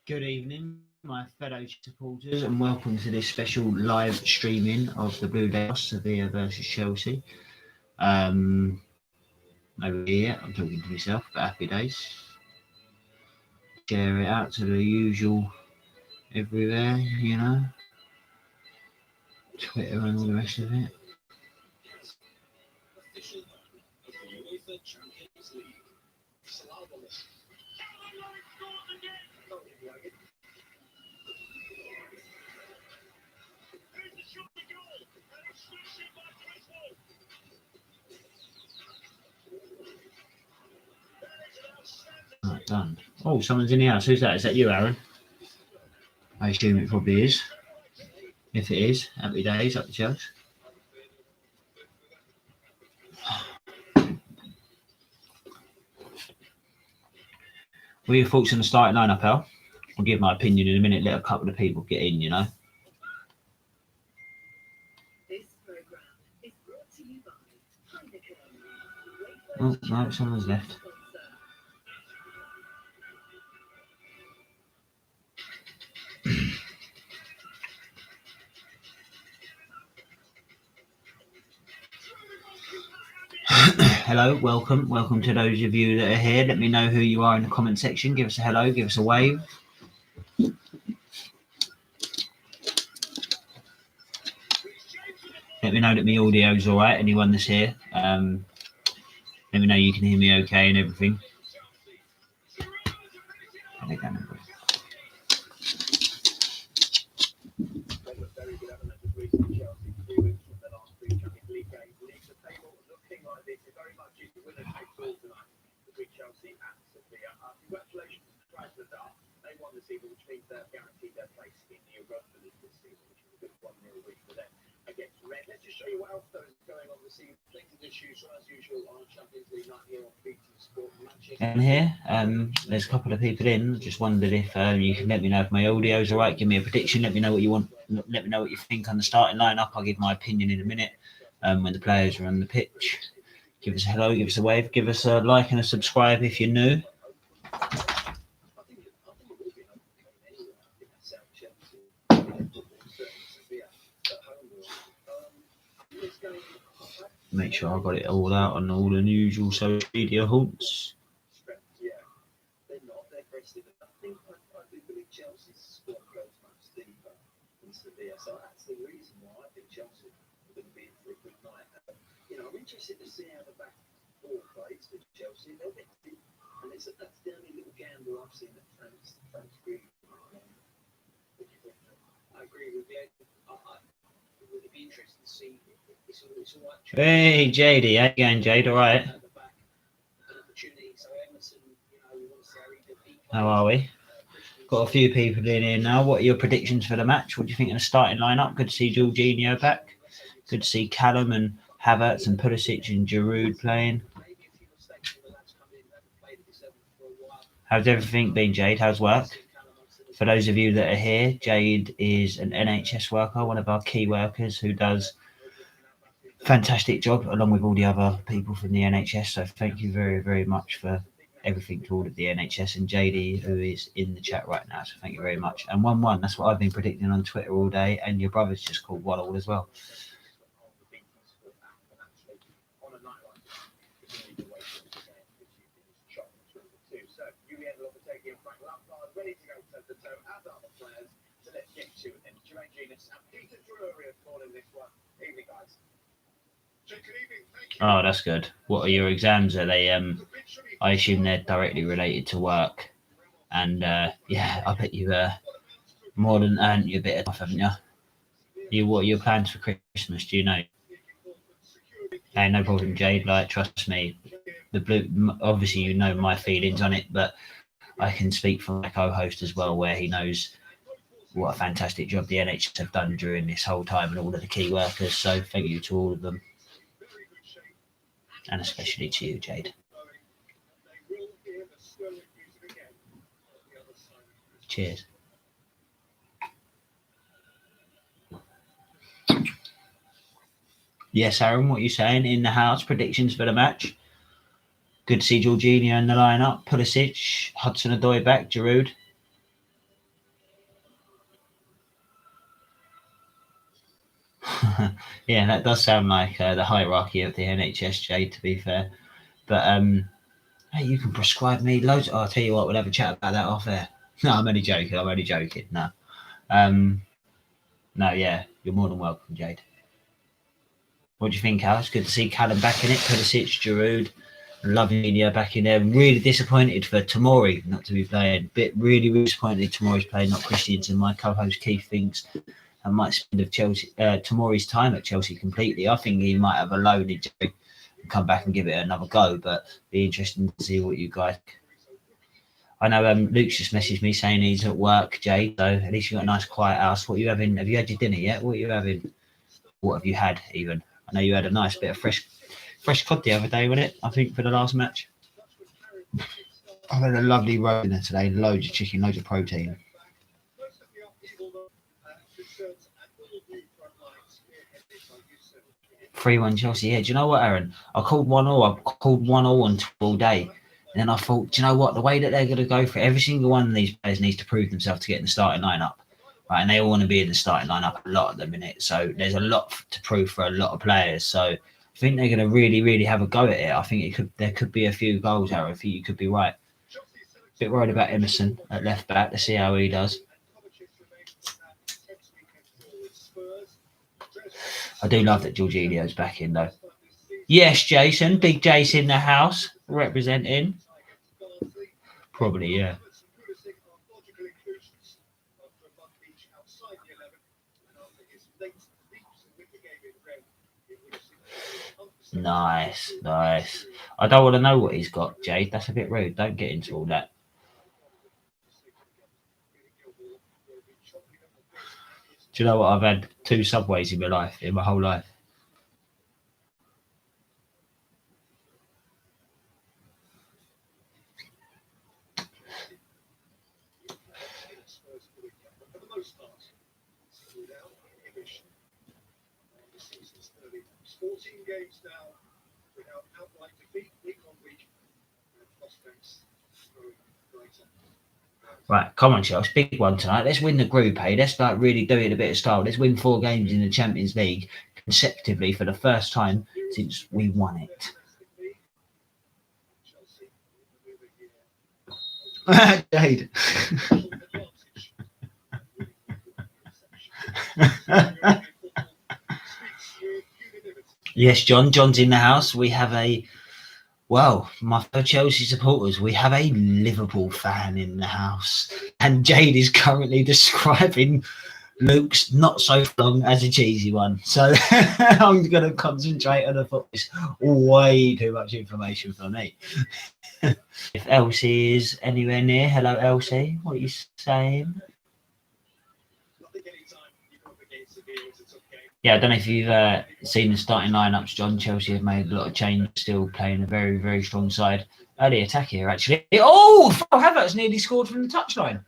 Good evening, my fellow supporters, and welcome to this special live streaming of the Blue Day Seville versus Chelsea. Over here, I'm talking to myself, but happy days. Share it out to the usual everywhere, Twitter and all the rest of it. Right, done. Oh, someone's in the house. Who's that? Is that you, Aaron? I assume it probably is. If it is, happy days, up the Chelsea. What are your thoughts on the starting lineup, Al? I'll give my opinion in a minute, let a couple of people get in, Oh, no, someone's left. Hello, welcome to those of you that are here. Let me know who you are in the comment section. Give us a hello, give us a wave. Let me know that my audio's all right. Anyone that's here, let me know you can hear me okay and everything. And here, there's a couple of people in. Just wondered if you can let me know if my audio's all right. Give me a prediction. Let me know what you want. Let me know what you think on the starting lineup. I'll give my opinion in a minute when the players are on the pitch. Give us a hello, give us a wave, give us a like and a subscribe if you're new. Make sure I got it all out on all the usual social media haunts. Hey JD, how you going, Jade? All right. How are we? Got a few people in here now. What are your predictions for the match? What do you think of the starting lineup? Good to see Jorginho back. Good to see Callum and Havertz and Pulisic and Giroud playing. How's everything been, Jade? How's work? For those of you that are here, Jade is an NHS worker, one of our key workers who does a fantastic job along with all the other people from the NHS. So thank you very, very much for everything to all of the NHS and JD, who is in the chat right now. So thank you very much. And 1-1, that's what I've been predicting on Twitter all day. And your brother's just called 1-1 as well. Oh, that's good. What are your exams? Are they? I assume they're directly related to work. And yeah, I bet you more than earned you a bit of off, haven't you? What are your plans for Christmas? Do you know? Hey, no problem, Jade. Like, trust me. The blue. Obviously, you know my feelings on it, but I can speak for my co-host as well, where he knows what a fantastic job the NHS have done during this whole time and all of the key workers. So thank you to all of them. And especially to you, Jade. Cheers. Yes, Aaron, what are you saying? In the house, predictions for the match? Good to see Jorginho in the lineup. Pulisic, Hudson-Odoi back, Giroud. Yeah, that does sound like the hierarchy of the NHS, Jade, to be fair. But hey, you can prescribe me loads. Oh, I'll tell you what, we'll have a chat about that off air. No, I'm only joking. I'm only joking. No. Um, no, yeah, you're more than welcome, Jade. What do you think, Al? It's good to see Callum back in it. Pulisic, Giroud, Lavinia back in there. Really disappointed for Tomori not to be playing. Really disappointed Tomori's playing, not Christiansen. My co-host Keith thinks I might spend of Chelsea Tomori's time at Chelsea completely. I think he might have a loan injury and come back and give it another go. But be interesting to see what you guys. I know Luke's just messaged me saying he's at work, Jade. So at least you got a nice quiet house. What are you having? Have you had your dinner yet? What are you having? What have you had even? I know you had a nice bit of fresh cod the other day, wasn't it? I think for the last match. I've had a lovely roast dinner today. Loads of chicken, loads of protein. 3-1 Chelsea. Yeah, do you know what, Aaron? I called 1-0. I called 1-0 on all day. And then I thought, do you know what? The way that they're going to go for it, every single one of these players needs to prove themselves to get in the starting lineup. Right, and they all want to be in the starting lineup a lot at the minute. So there's a lot to prove for a lot of players. So I think they're going to really, really have a go at it. I think there could be a few goals, Aaron. I think you could be right. A bit worried about Emerson at left back to see how he does. I do love that Jorginho's back in though. Yes, Jason. Big Jason in the house representing. Probably, yeah. Nice. I don't want to know what he's got, Jade. That's a bit rude. Don't get into all that. Do you know what? I've had 2 Subways in my whole life. Right, come on, Chelsea. Big one tonight. Let's win the group, hey? Let's start really doing a bit of style. Let's win 4 games in the Champions League consecutively for the first time since we won it. Jade. Yes, John's in the house. We have my fellow Chelsea supporters, we have a Liverpool fan in the house. And Jade is currently describing Luke's not so long as a cheesy one. So I'm going to concentrate on the football. It's way too much information for me. If Elsie is anywhere near, hello Elsie, what are you saying? Yeah, I don't know if you've seen the starting lineups, John. Chelsea have made a lot of change, still playing a very, very strong side. Early attack here, actually. Oh, Havertz nearly scored from the touchline.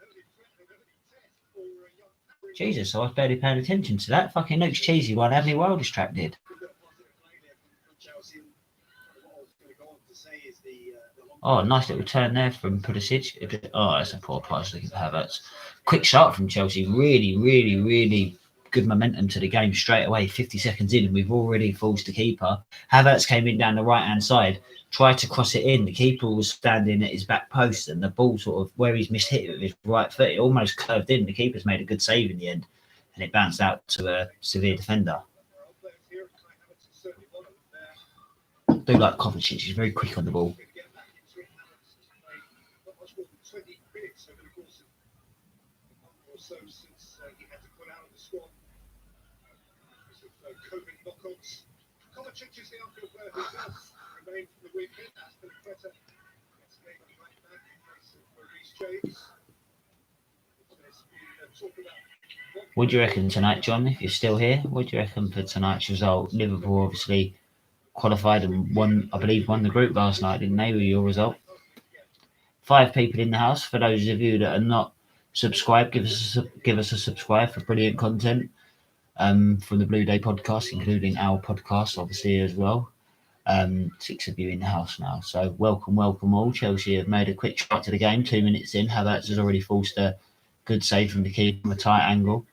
Jesus, I was barely paying attention to that. Fucking Luke's cheesy one had me well distracted. Oh, nice little turn there from Pulisic. Oh, that's a poor pass looking for Havertz. Quick start from Chelsea. Really, really, really good momentum to the game straight away. 50 seconds in, and we've already forced the keeper. Havertz came in down the right-hand side, tried to cross it in. The keeper was standing at his back post, and the ball sort of, where he's missed hit it with his right foot, it almost curved in. The keeper's made a good save in the end, and it bounced out to a severe defender. I do like Kovacic. He's very quick on the ball. What do you reckon tonight, John, if you're still here? What do you reckon for tonight's result? Liverpool obviously qualified and won the group last night, didn't they, with your result? 5 people in the house. For those of you that are not subscribed, give us a subscribe for brilliant content from the Blue Day podcast, including our podcast, obviously, as well. 6 of you in the house now. So welcome all. Chelsea have made a quick start to the game. 2 minutes in, Havertz has already forced a good save from the keeper from a tight angle.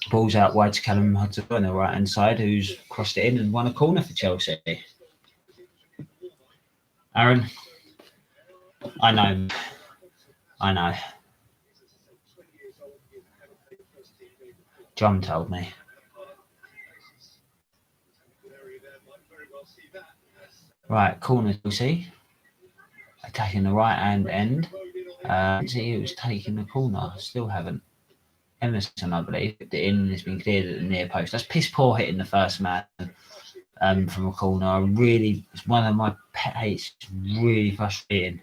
Ball's out wide to Callum Hudson on the right hand side, who's crossed it in and won a corner for Chelsea. Aaron, I know. John told me. Right, corner Chelsea. Attacking the right hand end. See who's taking the corner. Still haven't. Emerson, I believe, it in and it's been cleared at the near post. That's piss poor hitting the first man from a corner. It's one of my pet hates. It's really frustrating.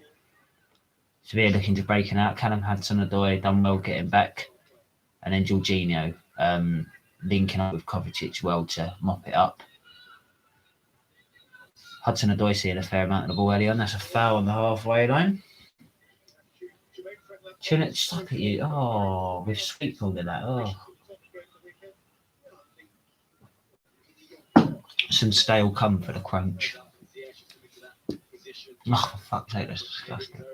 Severe looking to breaking out. Callum Hudson-Odoi done well getting back, and then Jorginho linking up with Kovacic well to mop it up. Hudson-Odoi seeing a fair amount of the ball early on. That's a foul on the halfway line. Shouldn't stop at you. Oh, with sweet called it that. Oh. Some stale cum for the crunch. Oh, for fuck's sake, that's disgusting.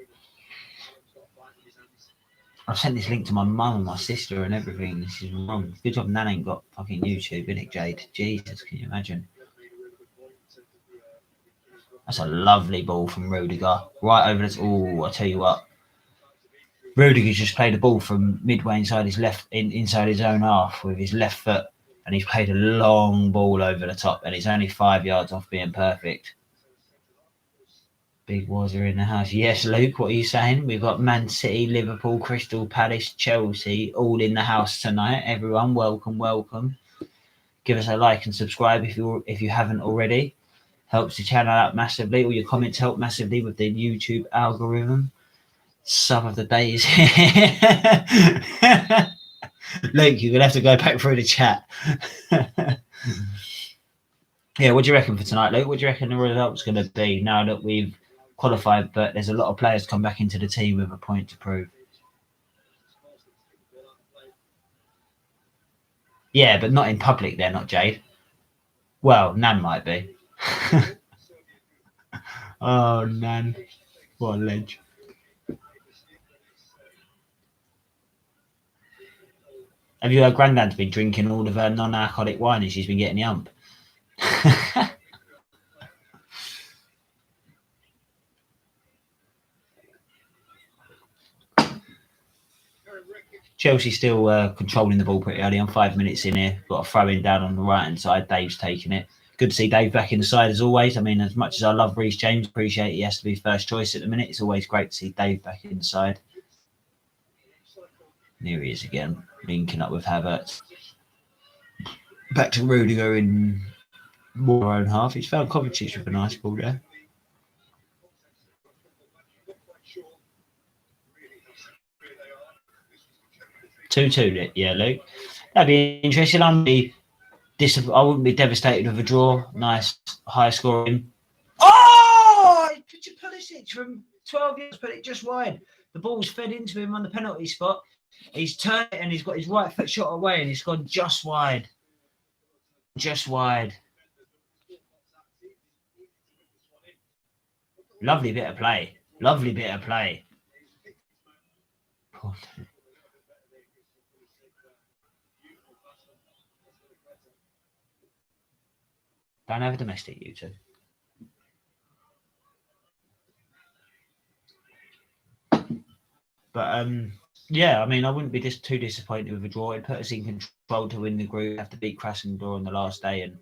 I've sent this link to my mum and my sister and everything. This is wrong. Good job Nan ain't got fucking YouTube, innit, Jade? Jesus, can you imagine? That's a lovely ball from Rudiger. Right over this. Oh, I tell you what. Rudiger's just played the ball from midway inside his inside his own half with his left foot, and he's played a long ball over the top, and it's only 5 yards off being perfect. Big Wazza in the house. Yes, Luke, what are you saying? We've got Man City, Liverpool, Crystal Palace, Chelsea, all in the house tonight. Everyone, welcome. Give us a like and subscribe if you haven't already. Helps the channel out massively. All your comments help massively with the YouTube algorithm. Some of the days. Luke, you're going to have to go back through the chat. Yeah, what do you reckon for tonight, Luke? What do you reckon the result's going to be now that we've qualified, but there's a lot of players come back into the team with a point to prove? Yeah, but not in public, they're not, Jade. Well, Nan might be. Oh, Nan. What a ledge. Have you heard Grandad's been drinking all of her non-alcoholic wine and she's been getting the ump? Chelsea still controlling the ball pretty early on. 5 minutes in here. Got a throw-in down on the right-hand side. Dave's taking it. Good to see Dave back in the side as always. I mean, as much as I love Reece James, appreciate he has to be first choice at the minute. It's always great to see Dave back in the side. There he is again, linking up with Havertz. Back to Rudiger in more own half. He's found Kovacic with a nice ball there. 2-2, yeah, Luke. That'd be interesting. I wouldn't be devastated with a draw. Nice high scoring. Oh! Pulisic from 12 yards, but it just wide. The ball's fed into him on the penalty spot. He's turned it and he's got his right foot shot away and it's gone just wide. Just wide. Lovely bit of play. Lovely bit of play. Don't have a domestic, you two. But yeah, I mean, I wouldn't be just too disappointed with a draw. It put us in control to win the group. Have to beat Krasnodar on the last day, and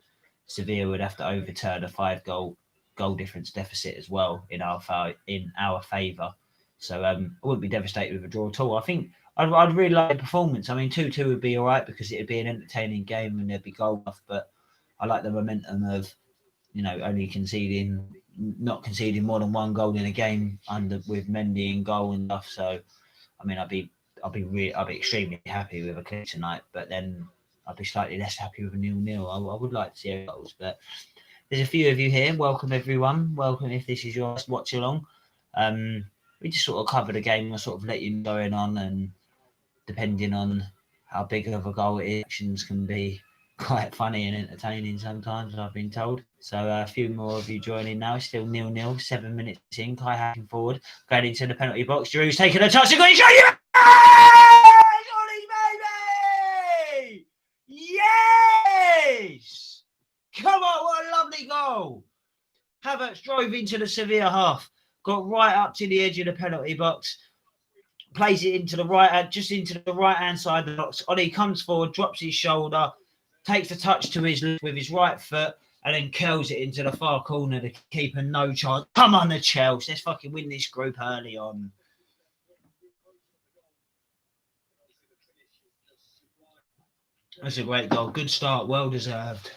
Seville would have to overturn a 5-goal difference deficit as well in our favour. So I wouldn't be devastated with a draw at all. I think I'd really like a performance. I mean, 2-2 would be all right because it'd be an entertaining game and there'd be goal off. But I like the momentum of, not conceding more than one goal in a game with Mendy in goal and stuff. So, I mean, I'd be extremely happy with a clean tonight, but then I'd be slightly less happy with a 0-0. I would like to see goals, but there's a few of you here. Welcome everyone. Welcome if this is your last watch along. We just sort of cover the game and sort of let you know going on, and depending on how big of a goal it is, actions can be quite funny and entertaining sometimes, I've been told. So a few more of you joining now. Still 0-0, 7 minutes in. Kai hacking forward, going into the penalty box. Giroud's taking a touch and got his shot. Ollie, baby! Havertz drove into the Sevilla half, got right up to the edge of the penalty box, plays it into the right hand, just into the right hand side of the box. Ollie comes forward, drops his shoulder, takes a touch to his left with his right foot, and then curls it into the far corner. The keeper, no chance. Come on, the Chelsea. Let's fucking win this group early on. That's a great goal. Good start. Well deserved.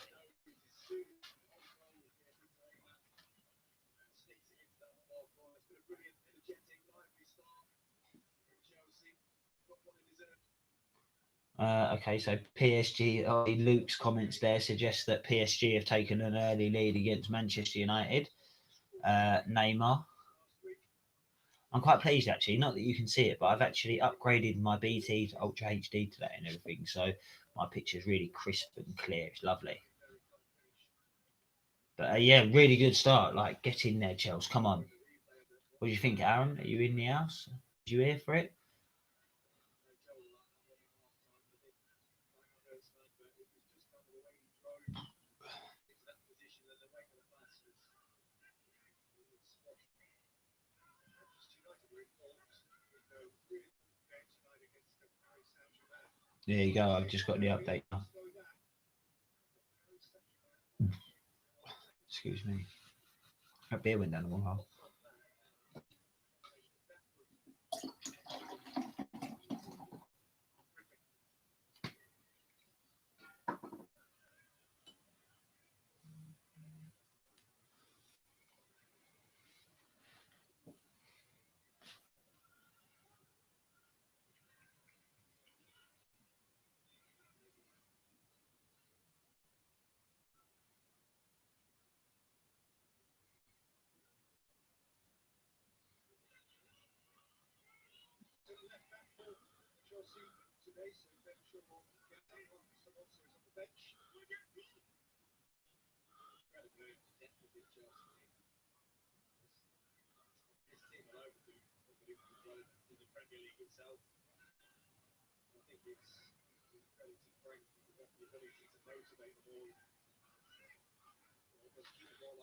Okay, so PSG, Luke's comments there suggest that PSG have taken an early lead against Manchester United. Neymar. I'm quite pleased actually, not that you can see it, but I've actually upgraded my BT to Ultra HD today and everything, so my picture's really crisp and clear. It's lovely. But yeah, really good start. Like, get in there, Chelsea. Come on. What do you think, Aaron? Are you in the house? Did you hear for it? There you go. I've just got the update now. Excuse me. That beer went down the wall.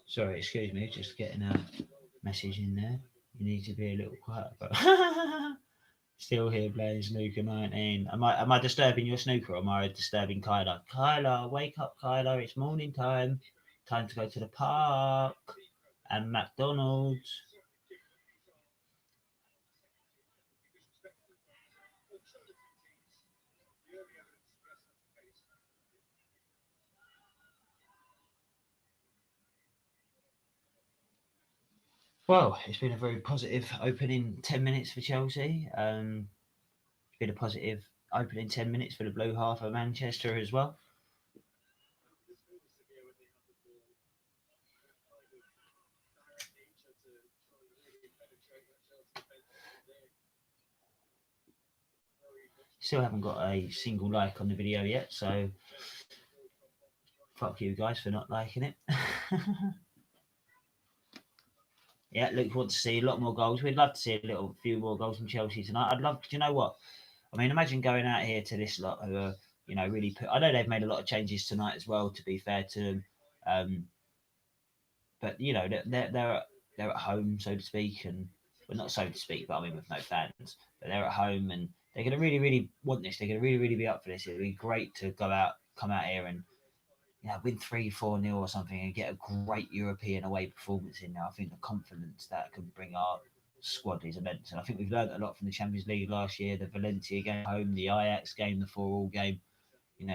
Sorry, excuse me, just getting a message in there. You need to be a little quiet, but still here playing snooker 19. Am I disturbing your snooker or am I disturbing Kyla? Kyla, wake up, Kyla! It's morning time. Time to go to the park and McDonald's. Well, it's been a very positive opening 10 minutes for Chelsea. It's been a positive opening 10 minutes for the blue half of Manchester as well. Still haven't got a single like on the video yet, so fuck you guys for not liking it. Yeah, Luke wants to see a lot more goals. We'd love to see a few more goals from Chelsea tonight. I'd love. Do you know what? I mean, imagine going out here to this lot who are, really put. I know they've made a lot of changes tonight as well. To be fair to them, but they're at home, so to speak, and well, not so to speak, but I mean with no fans. But they're at home, and they're going to really, really want this. They're going to really, really be up for this. It'd be great to come out here and win 3-4-0 or something and get a great European away performance in there. I think the confidence that can bring our squad is immense. And I think we've learned a lot from the Champions League last year, the Valencia game home, the Ajax game, the 4-4 game,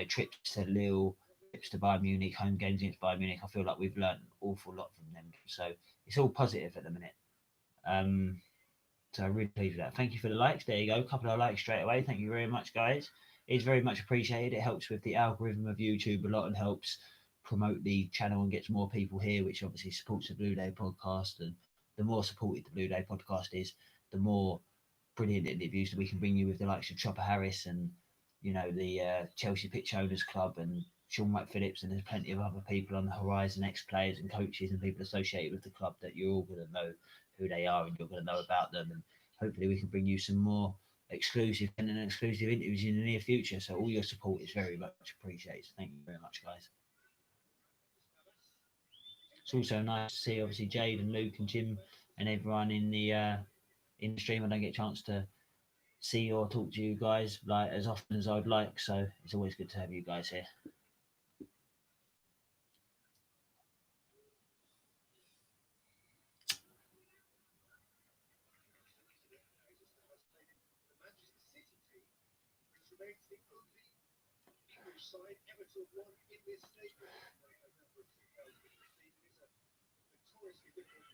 trips to Lille, trips to Bayern Munich, home games against Bayern Munich. I feel like we've learned an awful lot from them. So it's all positive at the minute. So I'm really pleased with that. Thank you for the likes. There you go. A couple of likes straight away. Thank you very much, guys. It's very much appreciated. It helps with the algorithm of YouTube a lot and helps promote the channel and gets more people here, which obviously supports the Blue Day podcast. And the more supported the Blue Day podcast is, the more brilliant interviews that we can bring you with the likes of Chopper Harris and, the Chelsea Pitch Owners Club and Sean Phillips, and there's plenty of other people on the horizon, ex-players and coaches and people associated with the club that you're all going to know who they are and you're going to know about them. And hopefully we can bring you some more exclusive interviews in the near future. So all your support is very much appreciated. Thank you very much, guys. It's also nice to see obviously Jade and Luke and Jim and everyone in the stream. I don't get a chance to see or talk to you guys like as often as I'd like, so it's always good to have you guys here.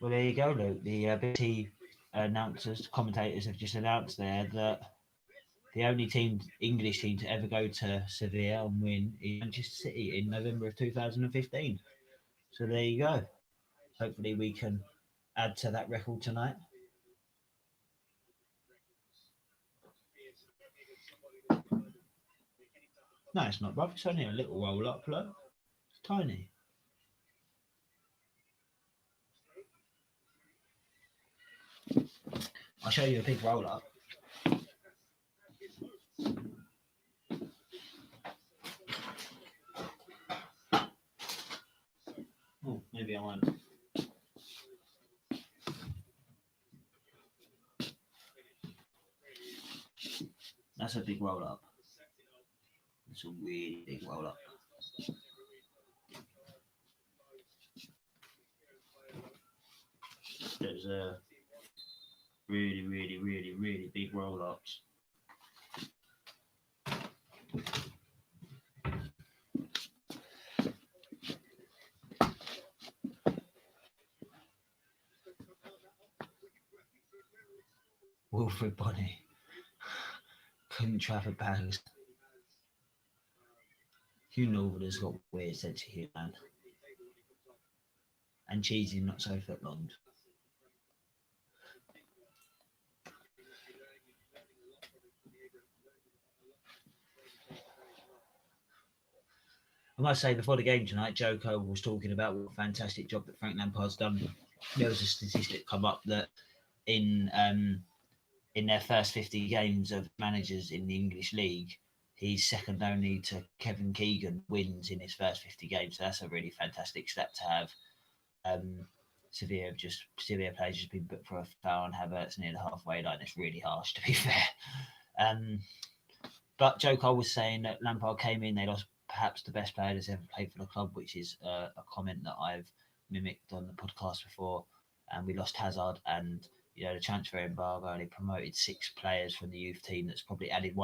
Well, there you go, Luke. The BT announcers, commentators have just announced there that the only English team to ever go to Seville and win is Manchester City in November of 2015. So there you go. Hopefully we can add to that record tonight. No, it's not, bruv. It's only a little roll up, look. It's tiny. I'll show you a big roll up. Oh, maybe I won't. That's a big roll up. It's a really big roll up. There's a really big roll ups. Wilfred Bonny couldn't traffic bags. Hugh Norwood's got weird sense of humour. And Cheesy not so footlonged. I must say, before the game tonight, Joko was talking about what a fantastic job that Frank Lampard's done. There was a statistic come up that in their first 50 games of managers in the English league, he's second only to Kevin Keegan wins in his first 50 games. So that's a really fantastic stat to have. Sevilla players just been put for a foul and Havertz near the halfway line. It's really harsh, to be fair. But Joe Cole was saying that Lampard came in, they lost perhaps the best player that's ever played for the club, which is a comment that I've mimicked on the podcast before. And we lost Hazard and the transfer embargo, and he promoted 6 players from the youth team. That's probably added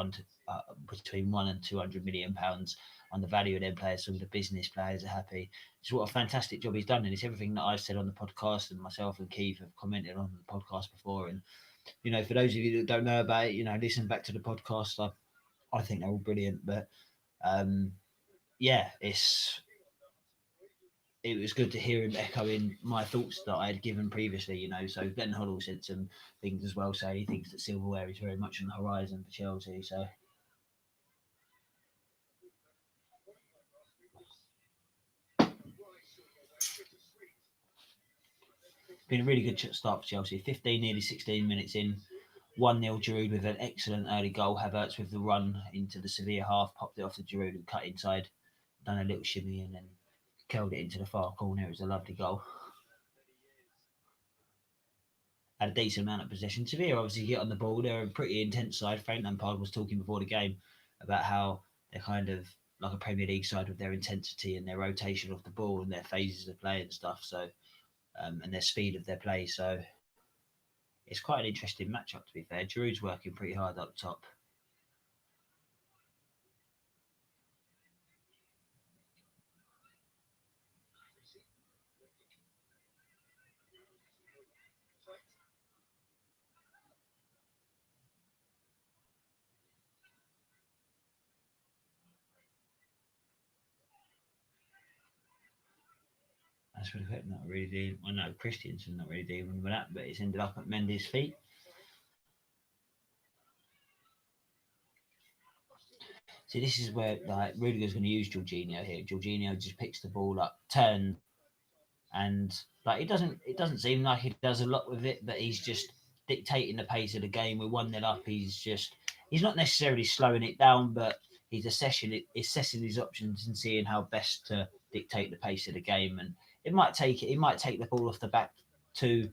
between £1 and £200 million on the value of them players. So the business players are happy. It's what a fantastic job he's done, and it's everything that I've said on the podcast, and myself and Keith have commented on the podcast before. And for those of you that don't know about it, listen back to the podcast. I think they're all brilliant, but it was good to hear him echoing my thoughts that I had given previously, So Glenn Hoddle said some things as well, saying he thinks that silverware is very much on the horizon for Chelsea. So been a really good start for Chelsea. 15, nearly 16 minutes in. 1-0 Giroud with an excellent early goal. Havertz with the run into the Sevilla half, popped it off to Giroud and cut inside. Done a little shimmy and then curled it into the far corner. It was a lovely goal. Had a decent amount of possession. Sevilla obviously get on the ball. They're a pretty intense side. Frank Lampard was talking before the game about how they're kind of like a Premier League side with their intensity and their rotation of the ball and their phases of play and stuff. So, and their speed of their play. So, it's quite an interesting matchup, to be fair. Giroud's working pretty hard up top. That's really quick. Not really dealing. Well, no, Christiansen not really dealing with that, but it's ended up at Mendy's feet. See, this is where Rudiger's going to use Jorginho here. Jorginho just picks the ball up, turns, and it doesn't seem like he does a lot with it, but he's just dictating the pace of the game. We're 1-0 up. He's not necessarily slowing it down, but he's assessing his options and seeing how best to dictate the pace of the game. And it might take the ball off the back 2,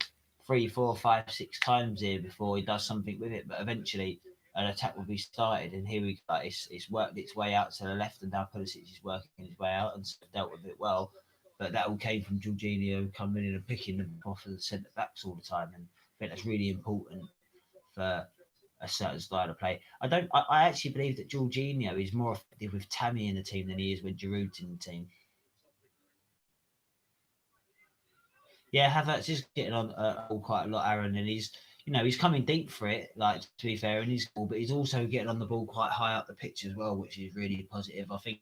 3, 4, 5, 6 times here before he does something with it. But eventually, an attack will be started, and here we go. It's worked its way out to the left, and now Pulisic is working his way out and dealt with it well. But that all came from Jorginho coming in and picking them off of the centre backs all the time, and I think that's really important for a certain style of play. I actually believe that Jorginho is more effective with Tammy in the team than he is with Giroud in the team. Yeah, Havertz is getting on quite a lot, Aaron, and he's coming deep for it. Like, to be fair, and he's cool, but he's also getting on the ball quite high up the pitch as well, which is really positive. I think,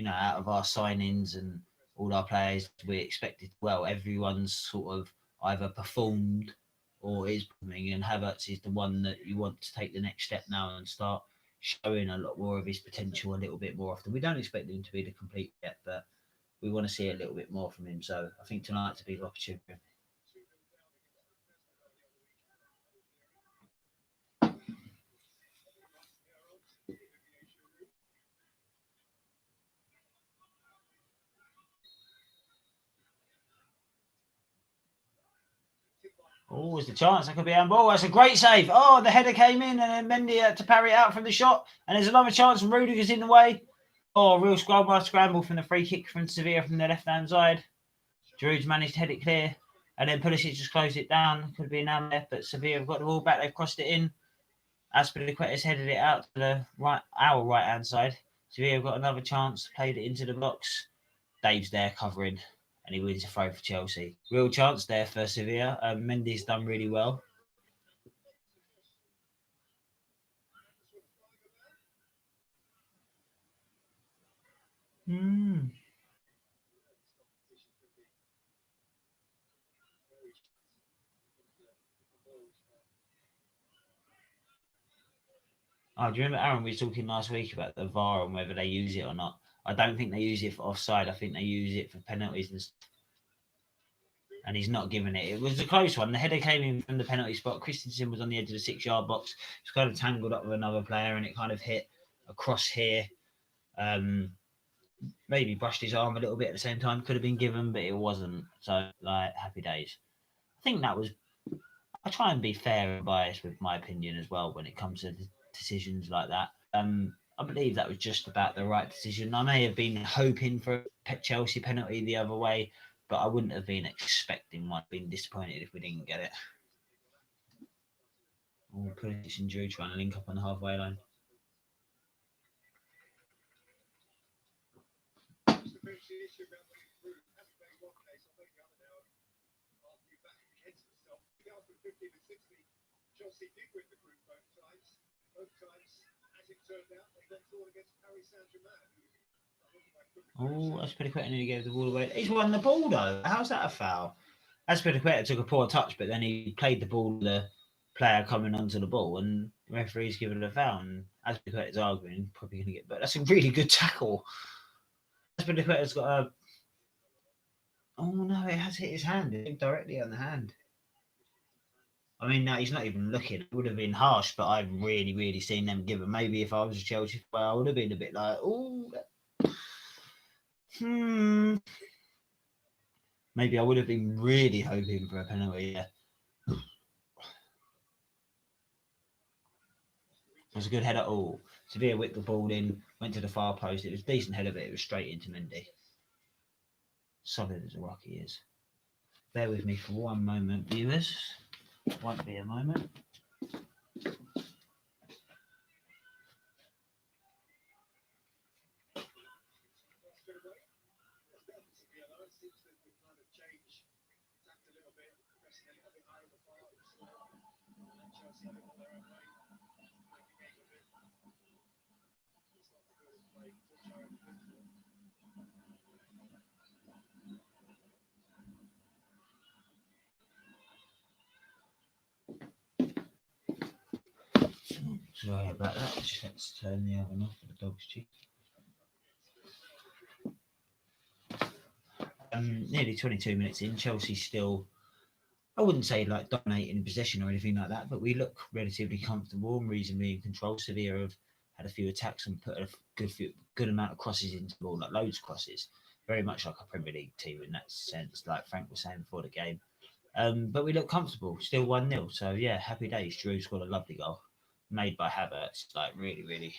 out of our signings and all our players, we expected everyone's sort of either performed or is performing, and Havertz is the one that you want to take the next step now and start showing a lot more of his potential a little bit more often. We don't expect him to be the complete yet, but we want to see a little bit more from him. So I think tonight's a big opportunity. Oh, it's the chance. That could be handball. That's a great save. Oh, the header came in, and then Mendy had to parry it out from the shot. And there's another chance, and Rudiger's in the way. Oh, real scramble from the free kick from Sevilla from the left-hand side. Giroud's managed to head it clear. And then Pulisic just closed it down. Could be an there, but Sevilla have got the ball back. They've crossed it in. Azpilicueta's headed it out to the our right-hand side. Sevilla have got another chance. Played it into the box. Dave's there covering, and he wins a throw for Chelsea. Real chance there for Sevilla. Mendy's done really well. Oh, do you remember, Aaron, we were talking last week about the VAR and whether they use it or not? I don't think they use it for offside. I think they use it for penalties, and he's not giving it. It was a close one. The header came in from the penalty spot. Christensen was on the edge of the 6-yard box. He was kind of tangled up with another player, and it kind of hit across here. Maybe brushed his arm a little bit at the same time. Could have been given, but it wasn't. So, happy days. I think that was... I try and be fair and biased with my opinion as well when it comes to decisions like that. I believe that was just about the right decision. I may have been hoping for a Chelsea penalty the other way, but I wouldn't have been expecting one. Been disappointed if we didn't get it. Oh, Pulisic and Giroud trying to link up on the halfway line. Chelsea did win the group both times, as it turned out, they got drawn against Paris Saint-Germain. Oh, Azpilicueta nearly gave the ball away. He's won the ball though. How's that a foul? Azpilicueta took a poor touch, but then he played the ball to the player coming onto the ball, and the referee's given it a foul. And Azpilicueta's arguing, probably going to get, but that's a really good tackle. Azpilicueta's got a. Oh no, it has hit his hand. It hit directly on the hand. I mean, no, he's not even looking. It would have been harsh, but I've really, really seen them give it. Maybe if I was a Chelsea player, I would have been a bit like, oh, maybe I would have been really hoping for a penalty. Yeah. It was a good header. Oh, Sevilla whipped the ball in, went to the far post. It was a decent header, but it was straight into Mendy. Solid as a rock he is. Bear with me for one moment, viewers. Won't be a moment. Sorry about that. Just let's turn the oven off for the dog's cheek. Nearly 22 minutes in, Chelsea still, I wouldn't say like dominating possession or anything like that, but we look relatively comfortable and reasonably in control. Sevilla have had a few attacks and put a good amount of crosses into the ball, like loads of crosses. very much like a Premier League team in that sense, like Frank was saying before the game. But we look comfortable, still 1-0. So yeah, happy days. Giroud scored a lovely goal, made by Havertz. Like really, really,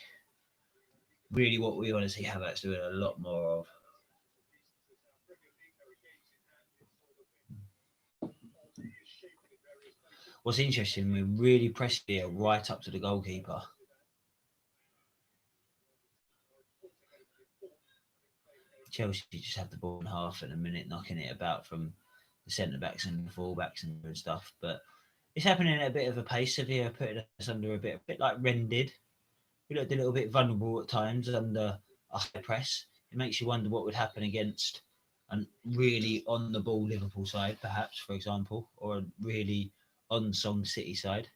really, what we want to see Havertz doing a lot more of. What's interesting, we really pressed here right up to the goalkeeper. Chelsea just had the ball in half in a minute, knocking it about from the centre backs and the full backs and stuff. But it's happening at a bit of a pace. Sevilla putting us under a bit like Rennes did. We looked a little bit vulnerable at times under a high press. It makes you wonder what would happen against a really on the ball Liverpool side, perhaps, for example, or a really on song City side.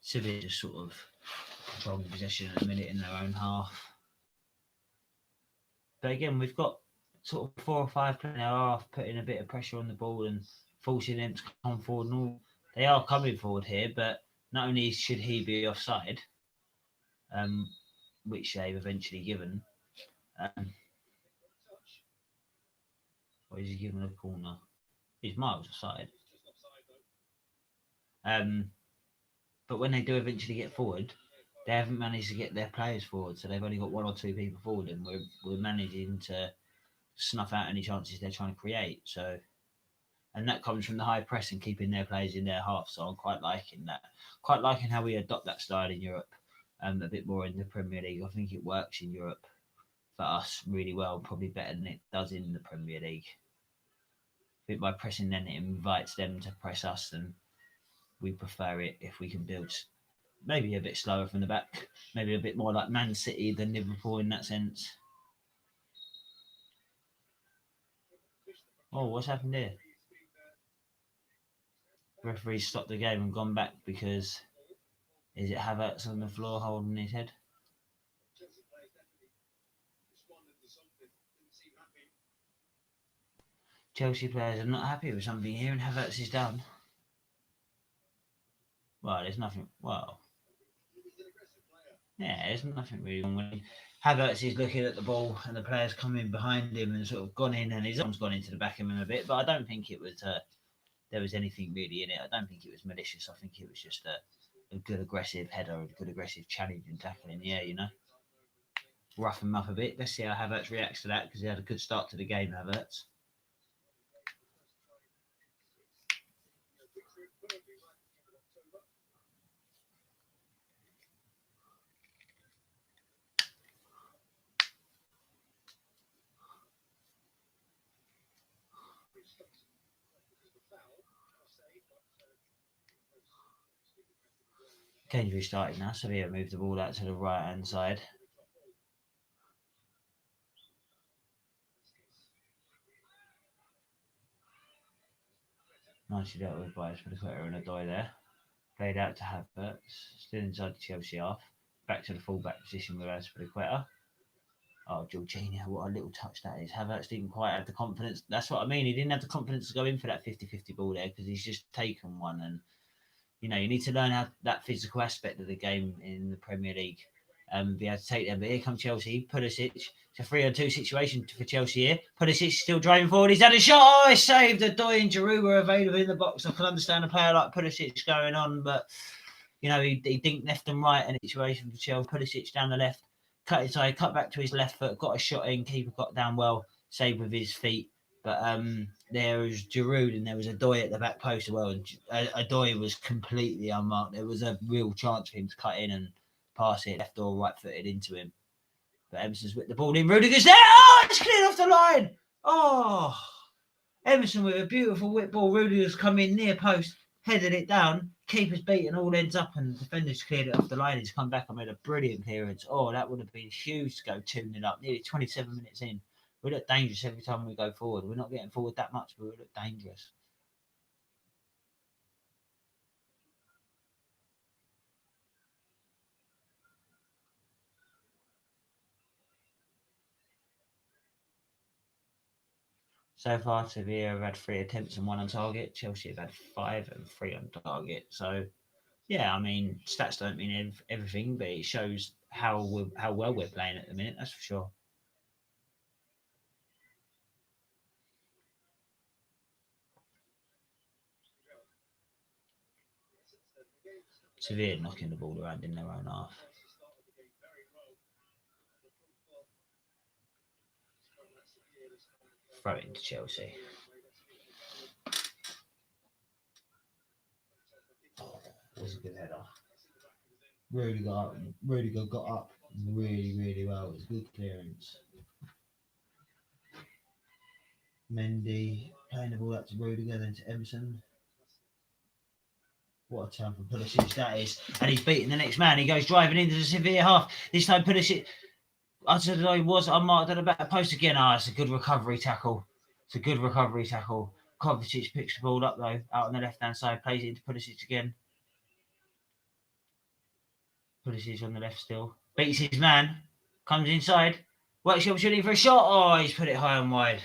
Sevilla just sort of controlling possession at the minute in their own half. But again, we've got sort of 4 or 5 players in our half putting a bit of pressure on the ball and forcing them to come forward. And all. They are coming forward here, but not only should he be offside, um, which they've eventually given, um, or is he given a corner? He's miles offside. Um, but when they do eventually get forward, they haven't managed to get their players forward, so they've only got 1 or 2 people forward, and we're managing to snuff out any chances they're trying to create. So, and that comes from the high press and keeping their players in their half. So I'm quite liking that. Quite liking how we adopt that style in Europe, a bit more in the Premier League. I think it works in Europe for us really well, probably better than it does in the Premier League. I think by pressing them, it invites them to press us, and we prefer it if we can build maybe a bit slower from the back, maybe a bit more like Man City than Liverpool in that sense. Oh, what's happened here? The referee's stopped the game and gone back because is it Havertz on the floor holding his head? Chelsea players are not happy with something here, and Havertz is down. Well, there's nothing. Well, yeah, there's nothing really wrong when Havertz is looking at the ball and the players coming behind him and sort of gone in, and his arm's gone into the back of him a bit. But I don't think it was there was anything really in it. I don't think it was malicious. I think it was just a good aggressive header, a good aggressive challenge and tackle in the air. Rough him up a bit. Let's see how Havertz reacts to that because he had a good start to the game. Havertz. Kane's restarted now, so he'll move the ball out to the right hand side. Nicely dealt with by Spilicueta and a die there. Played out to Havertz, still inside the Chelsea half. Back to the full-back position with Spilicueta. Oh, Jorginho, what a little touch that is. Havertz didn't quite have the confidence. That's what I mean. He didn't have the confidence to go in for that 50-50 ball there because he's just taken one. And, you need to learn how that physical aspect of the game in the Premier League. Be able to take them. But here comes Chelsea. Pulisic. It's a 3-on-2 situation for Chelsea here. Pulisic still driving forward. He's had a shot. Oh, he saved. Adoy and Giroud were available in the box. I can understand a player like Pulisic going on, but he dinked left and right in a situation for Chelsea. Pulisic down the left, cut inside, cut back to his left foot, got a shot in. Keeper got down well, saved with his feet. But there was Giroud and there was Adoy at the back post as well. And Adoy was completely unmarked. There was a real chance for him to cut in and pass it left or right footed into him. But Emerson's whipped the ball in. Rudiger's there. Oh, it's cleared off the line. Oh, Emerson with a beautiful whip ball. Rudiger's come in near post, headed it down. Keeper's beaten, all ends up, and the defender's cleared it off the line. He's come back and made a brilliant clearance. Oh, that would have been huge to go 2-0 up. Nearly 27 minutes in. We look dangerous every time we go forward. We're not getting forward that much, but we look dangerous. So far, Sevilla have had 3 attempts and 1 on target. Chelsea have had 5 and 3 on target. So, yeah, I mean, stats don't mean everything, but it shows how well we're playing at the minute. That's for sure. Sevilla knocking the ball around in their own half. Throw it into Chelsea. Oh, that was a good header. Rudiger got up really well. It was good clearance. Mendy playing the ball up to Rudiger, then to Emerson. What a turn from Pulisic that is. And he's beating the next man. He goes driving into the Sevilla half. This time Pulisic, I said he was unmarked at the back post again. It's a good recovery tackle. Kovacic picks the ball up though, out on the left-hand side, plays it into Pulisic again. Pulisic on the left still. Beats his man. Comes inside. Works the opportunity for a shot. Oh, he's put it high and wide.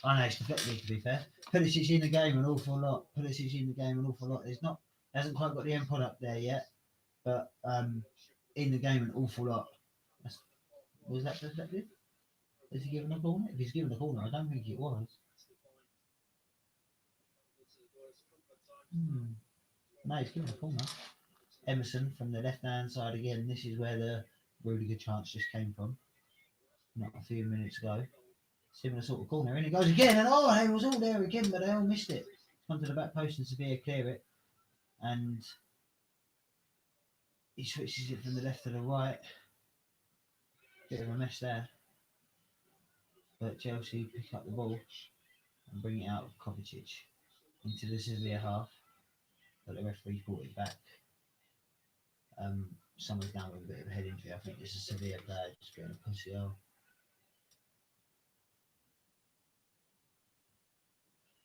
I know it's deflected, to be fair. Pulisic in the game an awful lot. Hasn't quite got the end product there yet, but in the game an awful lot. Was that deflected? Is he given a corner? If he's given a corner, I don't think it was. No, he's given a corner. Emerson from the left-hand side again. This is where the really good chance just came from. Not a few minutes ago. Similar sort of corner. In it goes again, and it was all there again, but they all missed it. Come to the back post and Sevilla clear it. And he switches it from the left to the right. Bit of a mess there. But Chelsea pick up the ball and bring it out of Kovacic into the Sevilla half. But the referee brought it back. Someone's down with a bit of a head injury. I think it's a Sevilla player just getting a pussy out.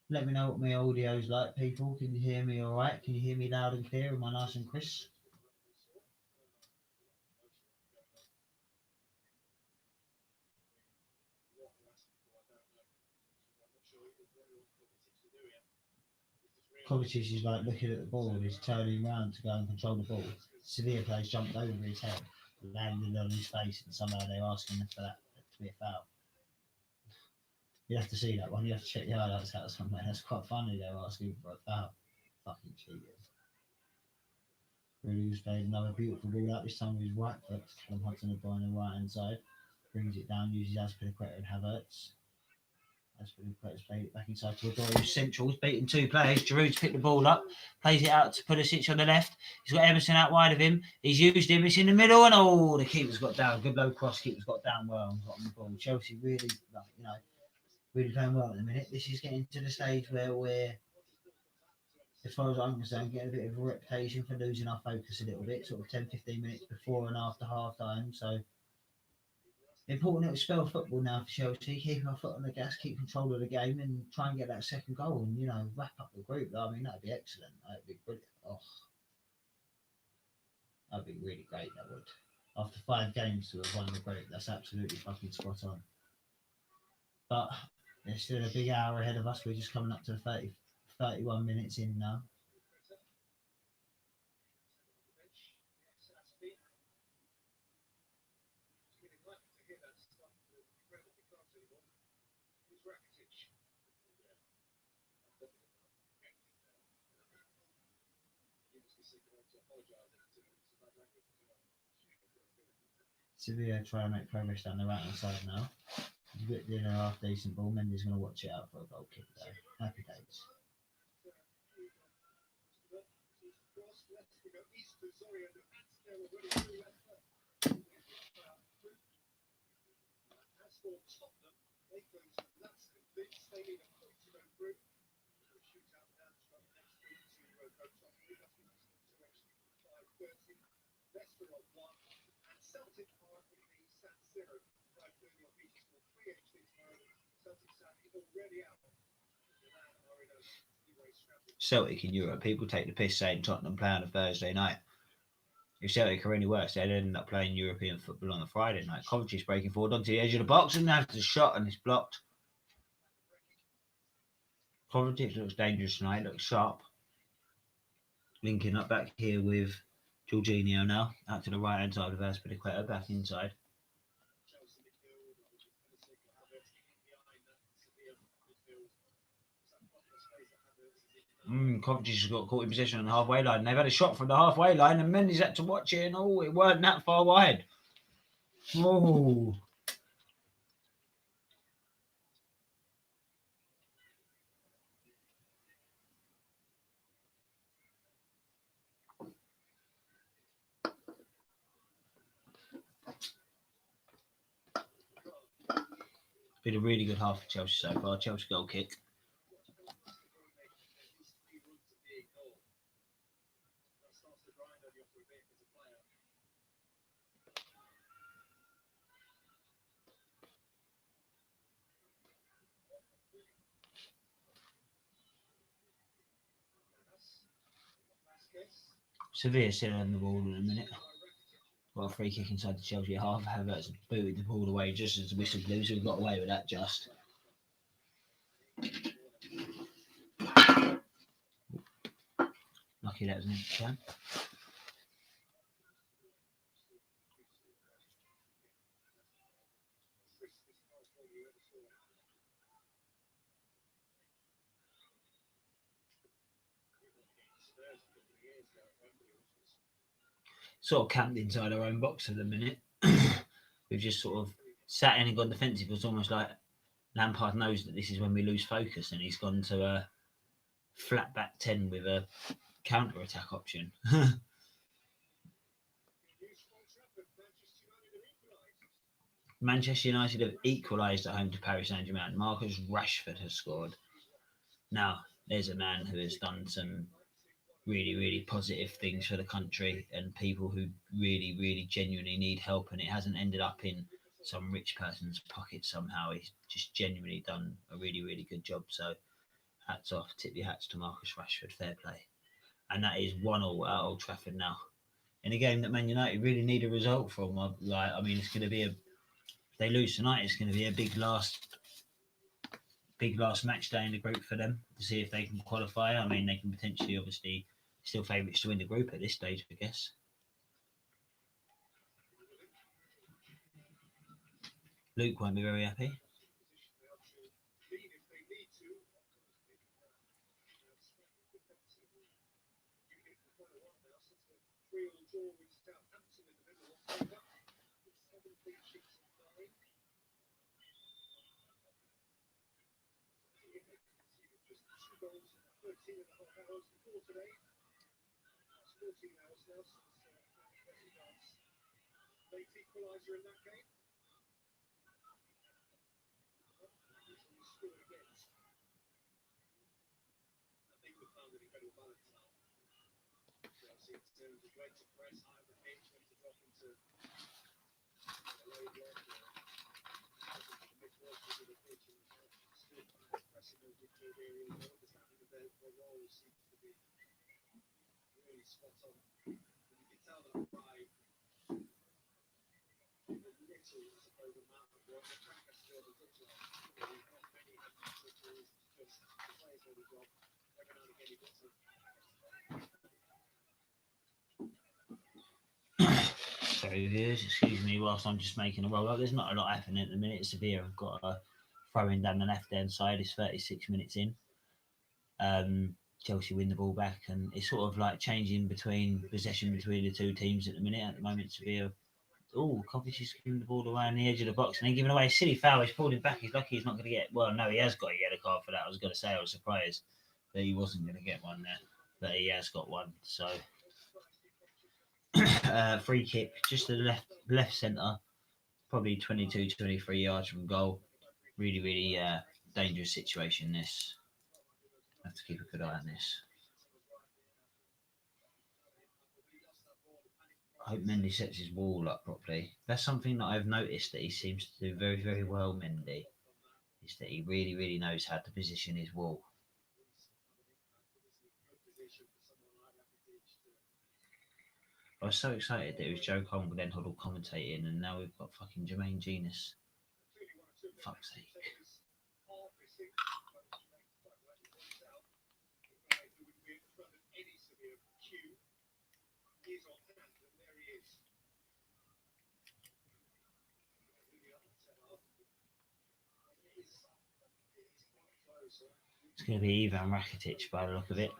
Let me know what my audio's like, people. Can you hear me alright? Can you hear me loud and clear? Am I nice and crisp? Kovacic is like looking at the ball and he's turning around to go and control the ball. Sevilla players jumped over his head, landed on his face, and somehow they're asking for that to be a foul. You have to see that one. You have to check the highlights out somewhere. That's quite funny. They're asking for a foul. Fucking cheaters. Rudiger's played another beautiful ball out. This time with his right foot. Callum Hudson the ball on the right hand side. Brings it down, uses Azpilicueta and Havertz. Azpilicueta's played it back inside to Adoro. Central's beating 2 players. Giroud's picked the ball up, plays it out to Pulisic on the left. He's got Emerson out wide of him. He's used him. It's in the middle, and the keeper's got down. Good low cross. Keeper's got down well and got on the ball. Chelsea really, really playing well at the minute. This is getting to the stage where we're, as far as I'm concerned, getting a bit of a reputation for losing our focus a little bit, sort of 10-15 minutes before and after half time. So important little spell of football now for Chelsea. Keep our foot on the gas, keep control of the game, and try and get that second goal and wrap up the group. I mean, that'd be excellent. That'd be brilliant. That'd be really great. That would. After 5 games to have won the group, that's absolutely fucking spot on. But there's still a big hour ahead of us. We're just coming up to 31 minutes in now. Sevilla try and make progress down the right hand side now. He's whipped in a half decent ball. Mendy's going to watch it out for a goal kick though. Happy days. Celtic in Europe, people take the piss saying Tottenham play on a Thursday night. If Celtic are any worse, they'd end up playing European football on a Friday night. Coventry's breaking forward onto the edge of the box and after the shot and it's blocked. Kovacic looks dangerous tonight, looks sharp. Linking up back here with Jorginho now, out to the right hand side of Azpilicueta, back inside. Kovacic has got caught in possession on the halfway line. They've had a shot from the halfway line, and Mendy's had to watch it, and it weren't that far wide. Oh. Been a really good half for Chelsea so far. Chelsea goal kick. Seville still on the ball in a minute. Got a free kick inside the Chelsea half. Havertz booted the ball away just as the whistle blew, so we got away with that just. Lucky that was an empty can. Sort of camped inside our own box at the minute. We've just sort of sat in and gone defensive. It's almost like Lampard knows that this is when we lose focus, and he's gone to a flat back 10 with a counter attack option. Manchester United have equalised at home to Paris Saint-Germain. Marcus Rashford has scored. Now, there's a man who has done some really, really positive things for the country and people who really, really genuinely need help, and it hasn't ended up in some rich person's pocket somehow. He's just genuinely done a really, really good job. So, hats off, tip your hats to Marcus Rashford, fair play. And that is 1-1 at Old Trafford now. In a game that Man United really need a result from. It's going to be if they lose tonight, it's going to be a big last match day in the group for them to see if they can qualify. I mean, they can potentially, obviously, still favourites to win the group at this stage, I guess. Luke won't be very happy. Sorry, viewers, excuse me whilst I'm just making a roll up. There's not a lot happening at the minute. Sevilla have got a throw in down the left hand side. It's 36 minutes in. Chelsea win the ball back, and it's sort of like changing possession between the two teams at the minute. At the moment, Sevilla. Oh, Kovacic is giving the ball away on the edge of the box and then giving away a silly foul. He's pulled him back. He's lucky he's not going to get. Well, no, he has got a yellow card for that. I was going to say I was surprised that he wasn't going to get one there, but he has got one. So free kick just to the left centre, probably 22, 23 yards from goal. Really, really dangerous situation. This have to keep a good eye on this. I hope Mendy sets his wall up properly. That's something that I've noticed that he seems to do very, very well, Mendy, is that he really, really knows how to position his wall. I was so excited that it was Joe Cole and Glenn Hoddle commentating, and now we've got fucking Jermaine Genius. Fuck's sake. It's going to be Ivan Rakitic by the look of it.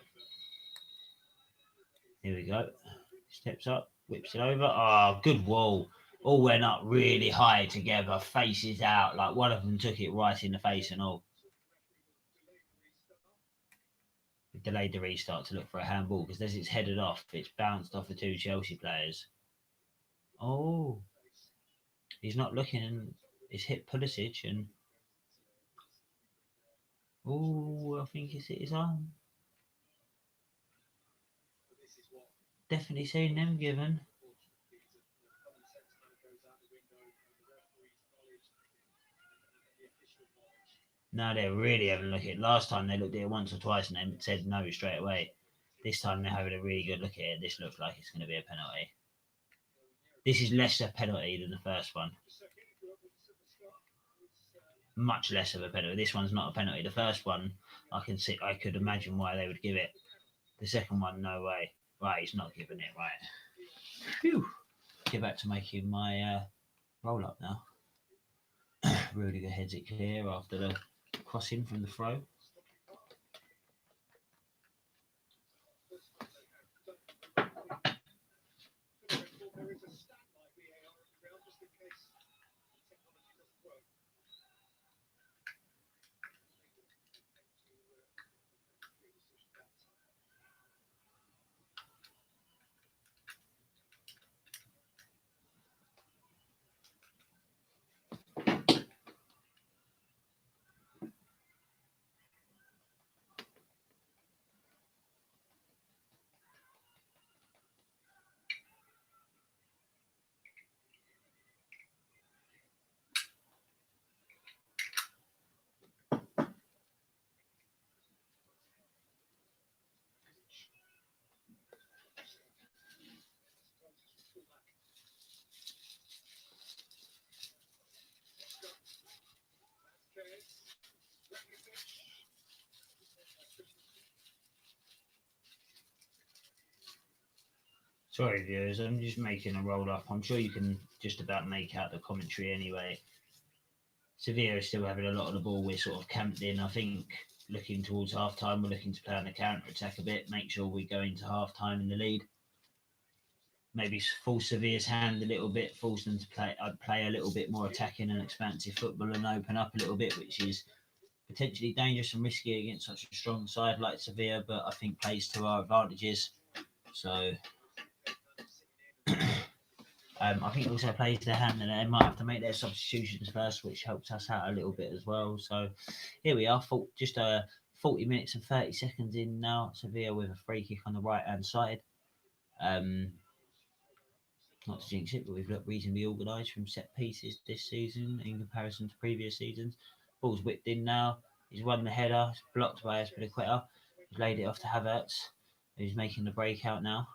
Here we go. Steps up, whips it over. Oh, good wall. All went up really high together, faces out. Like one of them took it right in the face and all. We delayed the restart to look for a handball because as it's headed off, it's bounced off the two Chelsea players. Oh, he's not looking and it's hit Pulisic and oh, I think it's hit his arm. Definitely seen them given. No, they're really having a look at it. Last time they looked at it once or twice and they said no straight away. This time they're having a really good look at it. This looks like it's going to be a penalty. This is less a penalty than the first one. Much less of a penalty. This one's not a penalty. The first one, I could imagine why they would give it. The second one, no way. Right, he's not giving it. Right. Phew. Get back to making my roll up now. Rudiger heads it clear after the crossing from the throw. Sorry, viewers, I'm just making a roll up. I'm sure you can just about make out the commentary anyway. Sevilla is still having a lot of the ball. We're sort of camped in. I think looking towards half time, we're looking to play on the counter attack a bit, make sure we go into half time in the lead. Maybe force Sevilla's hand a little bit, force them to play a little bit more attacking and expansive football and open up a little bit, which is potentially dangerous and risky against such a strong side like Sevilla, but I think plays to our advantages. So I think it also plays their hand and they might have to make their substitutions first, which helps us out a little bit as well. So here we are, just 40 minutes and 30 seconds in now. Sevilla with a free kick on the right hand side. Not to jinx it, but we've looked reasonably organised from set pieces this season in comparison to previous seasons. Ball's whipped in now. He's won the header. It's blocked by Aspilicueta. He's laid it off to Havertz, who's making the breakout now.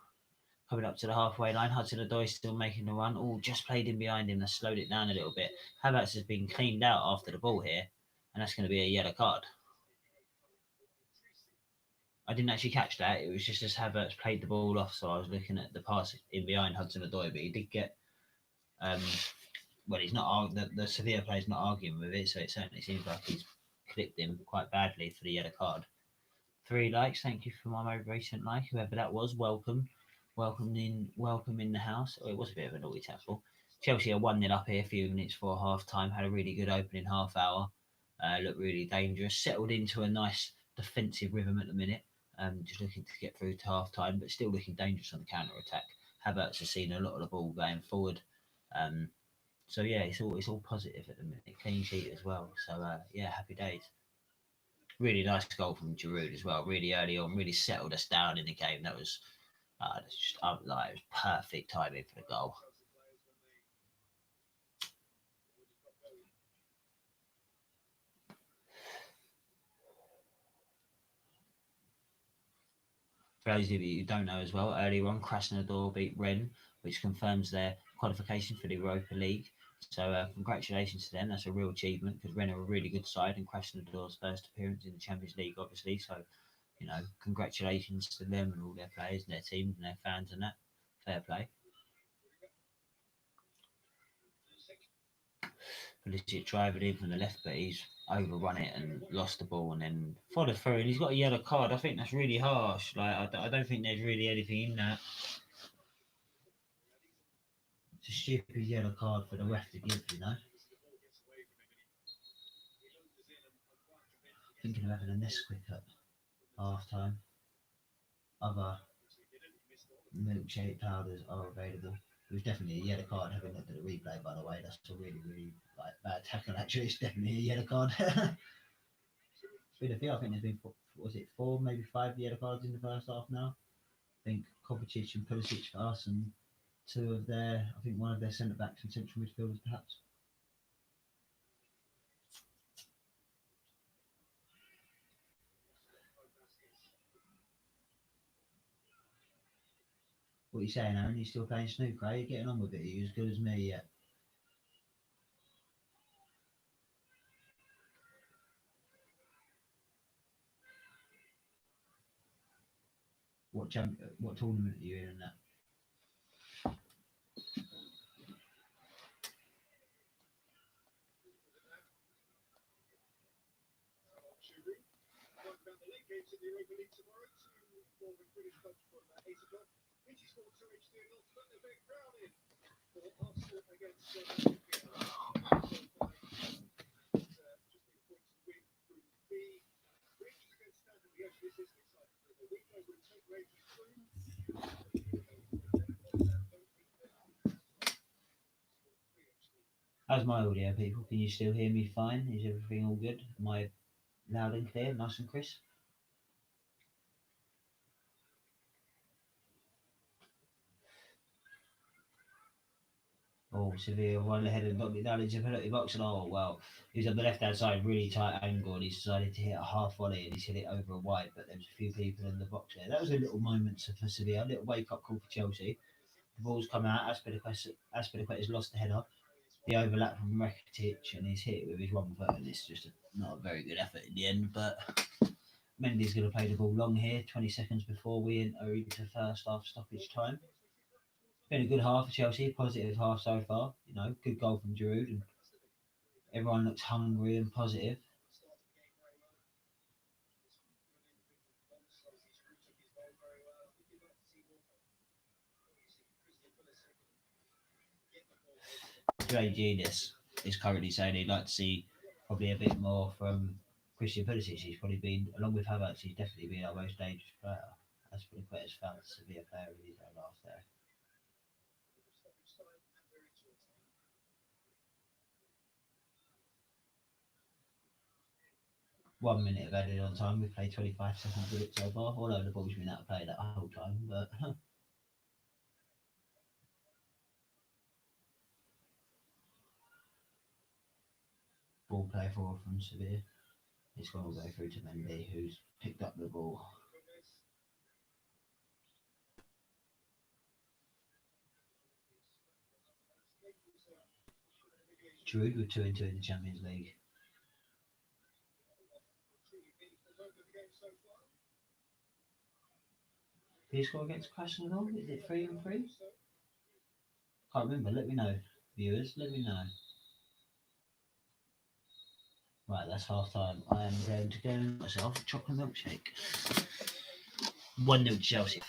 Coming up to the halfway line. Hudson-Odoi still making the run. Oh, just played in behind him. That slowed it down a little bit. Havertz has been cleaned out after the ball here, and that's going to be a yellow card. I didn't actually catch that. It was just as Havertz played the ball off, so I was looking at the pass in behind Hudson-Odoi, but he did get. Well, he's not. The Sevilla player's not arguing with it, so it certainly seems like he's clipped him quite badly for the yellow card. 3 likes. Thank you for my most recent like, whoever that was. Welcome in the house. Oh, it was a bit of a naughty tackle. Chelsea are 1-0 up here, a few minutes before half time. Had a really good opening half hour. Looked really dangerous. Settled into a nice defensive rhythm at the minute. Just looking to get through to half time, but still looking dangerous on the counter attack. Havertz has seen a lot of the ball going forward. So yeah, it's all positive at the minute. Clean sheet as well. So yeah, happy days. Really nice goal from Giroud as well. Really early on, really settled us down in the game. That was just it was perfect timing for the goal. For those of you who don't know as well, earlier on, Krasnodar beat Rennes, which confirms their qualification for the Europa League. So congratulations to them. That's a real achievement because Rennes are a really good side and Krasnodar's first appearance in the Champions League, obviously. So, congratulations to them and all their players and their teams and their fans and that. Fair play. Pulisic driving in from the left, but he's overrun it and lost the ball and then followed through. And he's got a yellow card. I think that's really harsh. Like I don't think there's really anything in that. It's a stupid yellow card for the ref to give, you know. Thinking of having a Nesquik at half time. Other milkshake powders are available. It was definitely a yellow card. Having looked at the replay, by the way, that's a really like bad tackle. Actually, it's definitely a yellow card. Been a few. I think there's been was it 4, maybe 5 yellow cards in the first half now. I think Kovacic and Pulisic for us, and I think one of their centre backs and central midfielders perhaps. What are you saying, Aaron? You still playing snooker? Are you getting on with it? Are you as good as me yet? What tournament are you in that? How's my audio, people? Can you still hear me fine? Is everything all good? Am I loud and clear, nice and crisp? Oh, Seville one ahead and knocked it down into the penalty box, and oh well, he was on the left-hand side, really tight angle, and he decided to hit a half volley, and he's hit it over a wide, but there was a few people in the box there. That was a little moment for Seville, a little wake-up call for Chelsea. The ball's come out, Aspilicueta's lost the header, the overlap from Rakitic, and he's hit it with his one foot, and it's just not a very good effort in the end, but Mendy's going to play the ball long here, 20 seconds before we enter into first half stoppage time. Been a good half for Chelsea, positive half so far. You know, good goal from Giroud, and everyone looks hungry and positive. Jay Genius is currently saying he'd like to see probably a bit more from Christian Pulisic. He's probably been, along with Havertz, he's definitely been our most dangerous player. That's probably quite as found a severe player in his own half there. 1 minute of added on time. We've played 25 seconds of it so far, although the ball's been out of play that whole time. But ball play forward from Seville. It's going to go through to Mendy, who's picked up the ball. Giroud with 2-2 in the Champions League. Did he score against Krasnodar? Is it 3-3? Can't remember. Let me know, viewers. Let me know. Right, that's half time. I am going to go myself a chocolate milkshake. 1-0 Chelsea.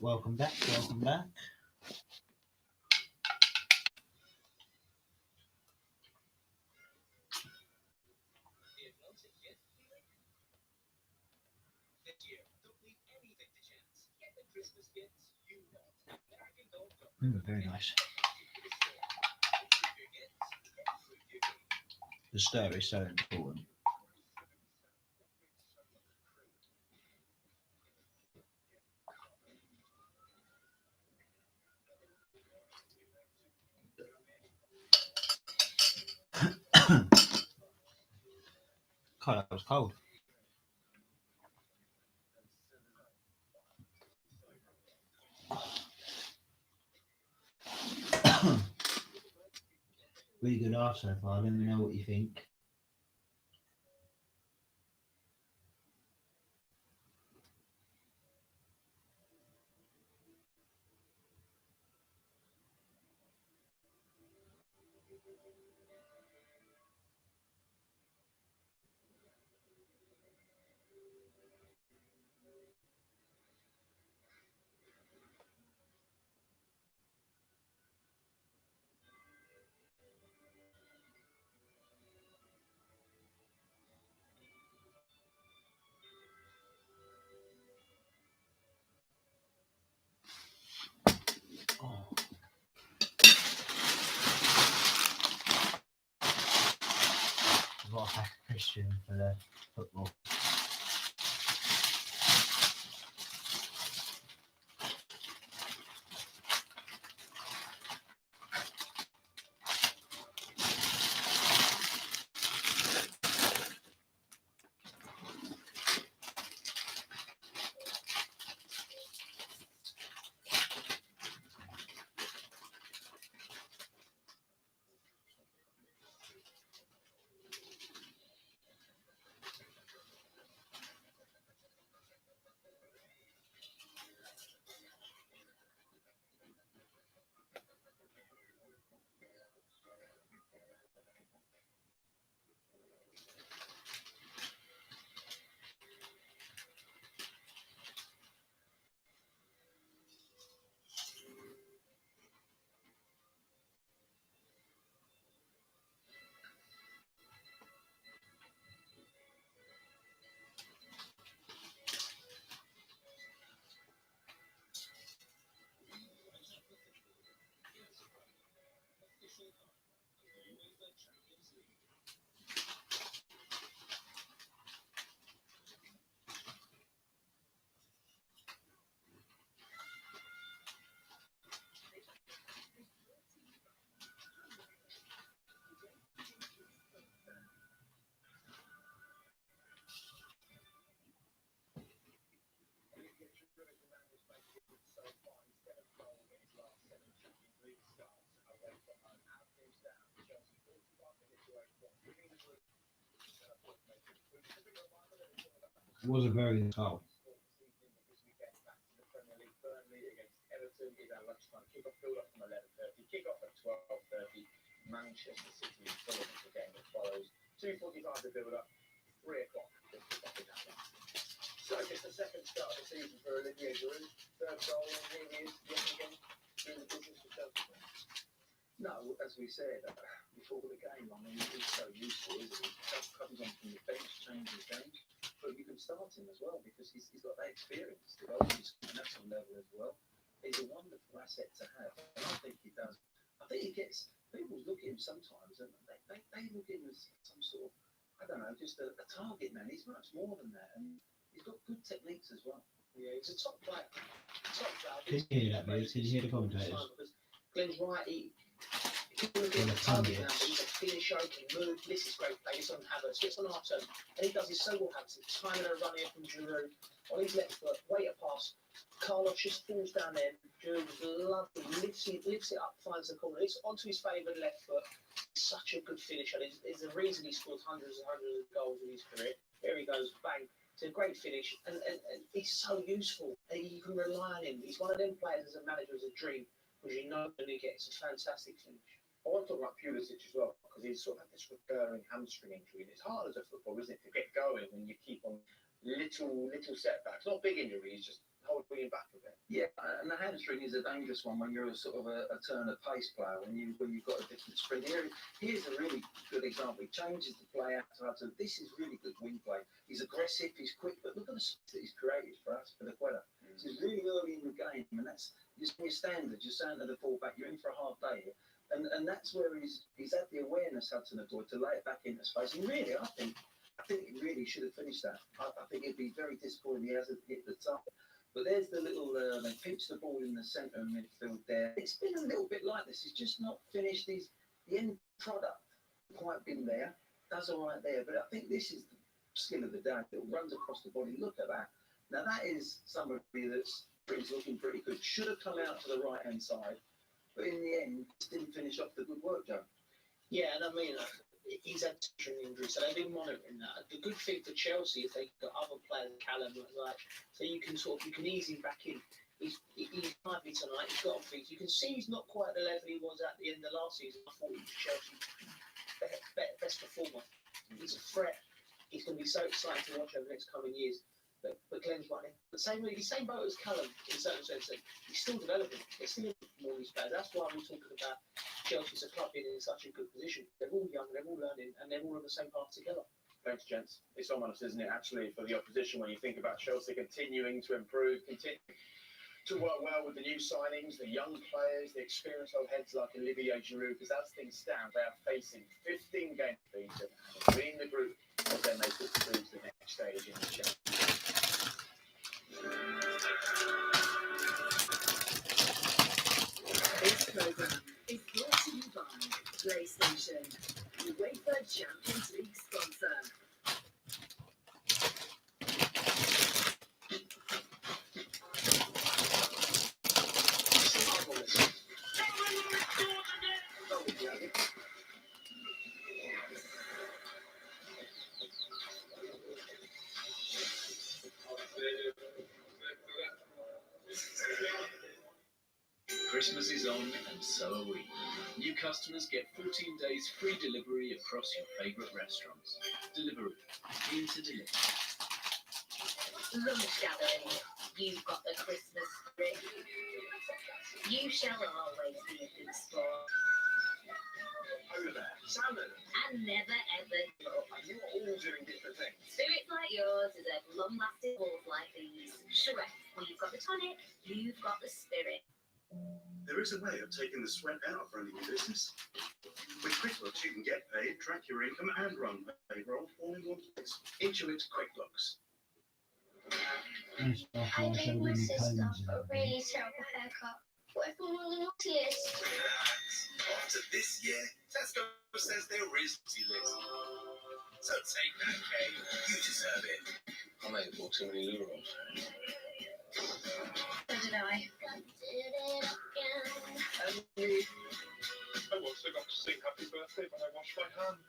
Welcome back. Welcome back. Very nice. The stir is so important. God, that was cold. Really good art so far. Let me know what you think. Oh. I've got to thank Christian for the football. It was a very good goal. Manchester City and Fulham is the game that follows. 2:45 the build-up, 3 o'clock the kick-off is happening. So it's the second start of the season for Olivier Giroud. Third goal, and here he is yet again doing the business for Chelsea. No, as we said before the game, I mean, he's so useful, isn't he? Comes on from the bench, changes games, but you can start him as well because he's got that experience. The goal is at national level as well. He's a wonderful asset to have, and I think he does. I think he gets. People look at him sometimes and they look at him as some sort of, I don't know, just a target man. He's much more than that, and he's got good techniques as well. Yeah, he's a top player. Can you hear that, mate? Can you hear the commentators? Glenn's right. He can look at the target man, but he's a finisher, he can move. This is great play. It's on Havertz, gets on our turn, and he does his so well. Havertz, timing a run here from Giroud on his left foot, wait a pass. Carlos just falls down there. Giroud lovely, lifts it up, finds the corner. It's onto his favoured left foot. Such a good finisher. There's a reason he scored hundreds and hundreds of goals in his career. Here he goes, bang. It's a great finish, and he's so useful. And you can rely on him. He's one of them players as a manager as a dream, because you know when he gets a fantastic finish. I want to talk about Pulisic as well, because he's sort of had this recurring hamstring injury. And it's hard as a footballer, isn't it, to get going when you keep on little setbacks. Not big injuries, just holding him back a bit. Yeah, and the hamstring is a dangerous one when you're a sort of a turner pace player, when you've got a different sprint. Here's a really good example. He changes the play out to Hudson. This is really good wing play. He's aggressive, he's quick, but look at the space that he's created for us, for the Quetta. So he's really early in the game, and that's your standards. You're saying to the fullback, you're in for a half day here. And that's where he's had the awareness, Hudson Odoi, to lay it back into space. And really, I think he really should have finished that. I think it'd be very disappointing he hasn't hit the top. But there's the little, they pitched the ball in the centre of midfield there. It's been a little bit like this. He's just not finished the end product. Quite been there. Does all right there. But I think this is the skill of the day. It runs across the body. Look at that. Now, that is somebody that's looking pretty good. Should have come out to the right-hand side. But in the end, didn't finish off the good work, Joe. Yeah, and I mean, he's had string injuries, so they've been monitoring that. The good thing for Chelsea is they've got other players, Callum, like, so you can ease him back in. He's lively tonight. He's got on feet. You can see he's not quite the level he was at the end of last season. I thought he was Chelsea's best performer. He's a threat. He's going to be so exciting to watch over the next coming years. But Glenn's right there. The same boat as Callum, in a certain sense. He's still developing. There's still more of these players. That's why we're talking about Chelsea as a club being in such a good position. They're all young, they're all learning, and they're all on the same path together. Thanks, gents. It's ominous, isn't it, actually, for the opposition when you think about Chelsea continuing to improve, continue to work well with the new signings, the young players, the experienced old heads like Olivier Giroud, because as things stand, they are facing 15 games beaten and being the group as they make it through to the next stage in the Champions. This program is brought to you by PlayStation, the UEFA Champions League sponsor. Christmas is on, and so are we. New customers get 14 days free delivery across your favourite restaurants. Deliveroo, in to deliver. Lunch gathering, you've got the Christmas spirit. You shall always be a good sport. Over there, salmon. And never ever give up. And you're all doing different things. Spirits like yours deserve long-lasting balls like these. Sure, we've got the tonic, you've got the spirit. There is a way of taking the sweat out of running your business. With QuickBooks, you can get paid, track your income, and run payroll all in one place. Intuit QuickBooks. I gave my sister a really terrible haircut. What if I'm on the naughty list? After this year, Tesco says there is naughty list. So take that, Kay. You deserve it. I may have bought too many loo rolls. So did I. I also got to sing happy birthday when I washed my hands.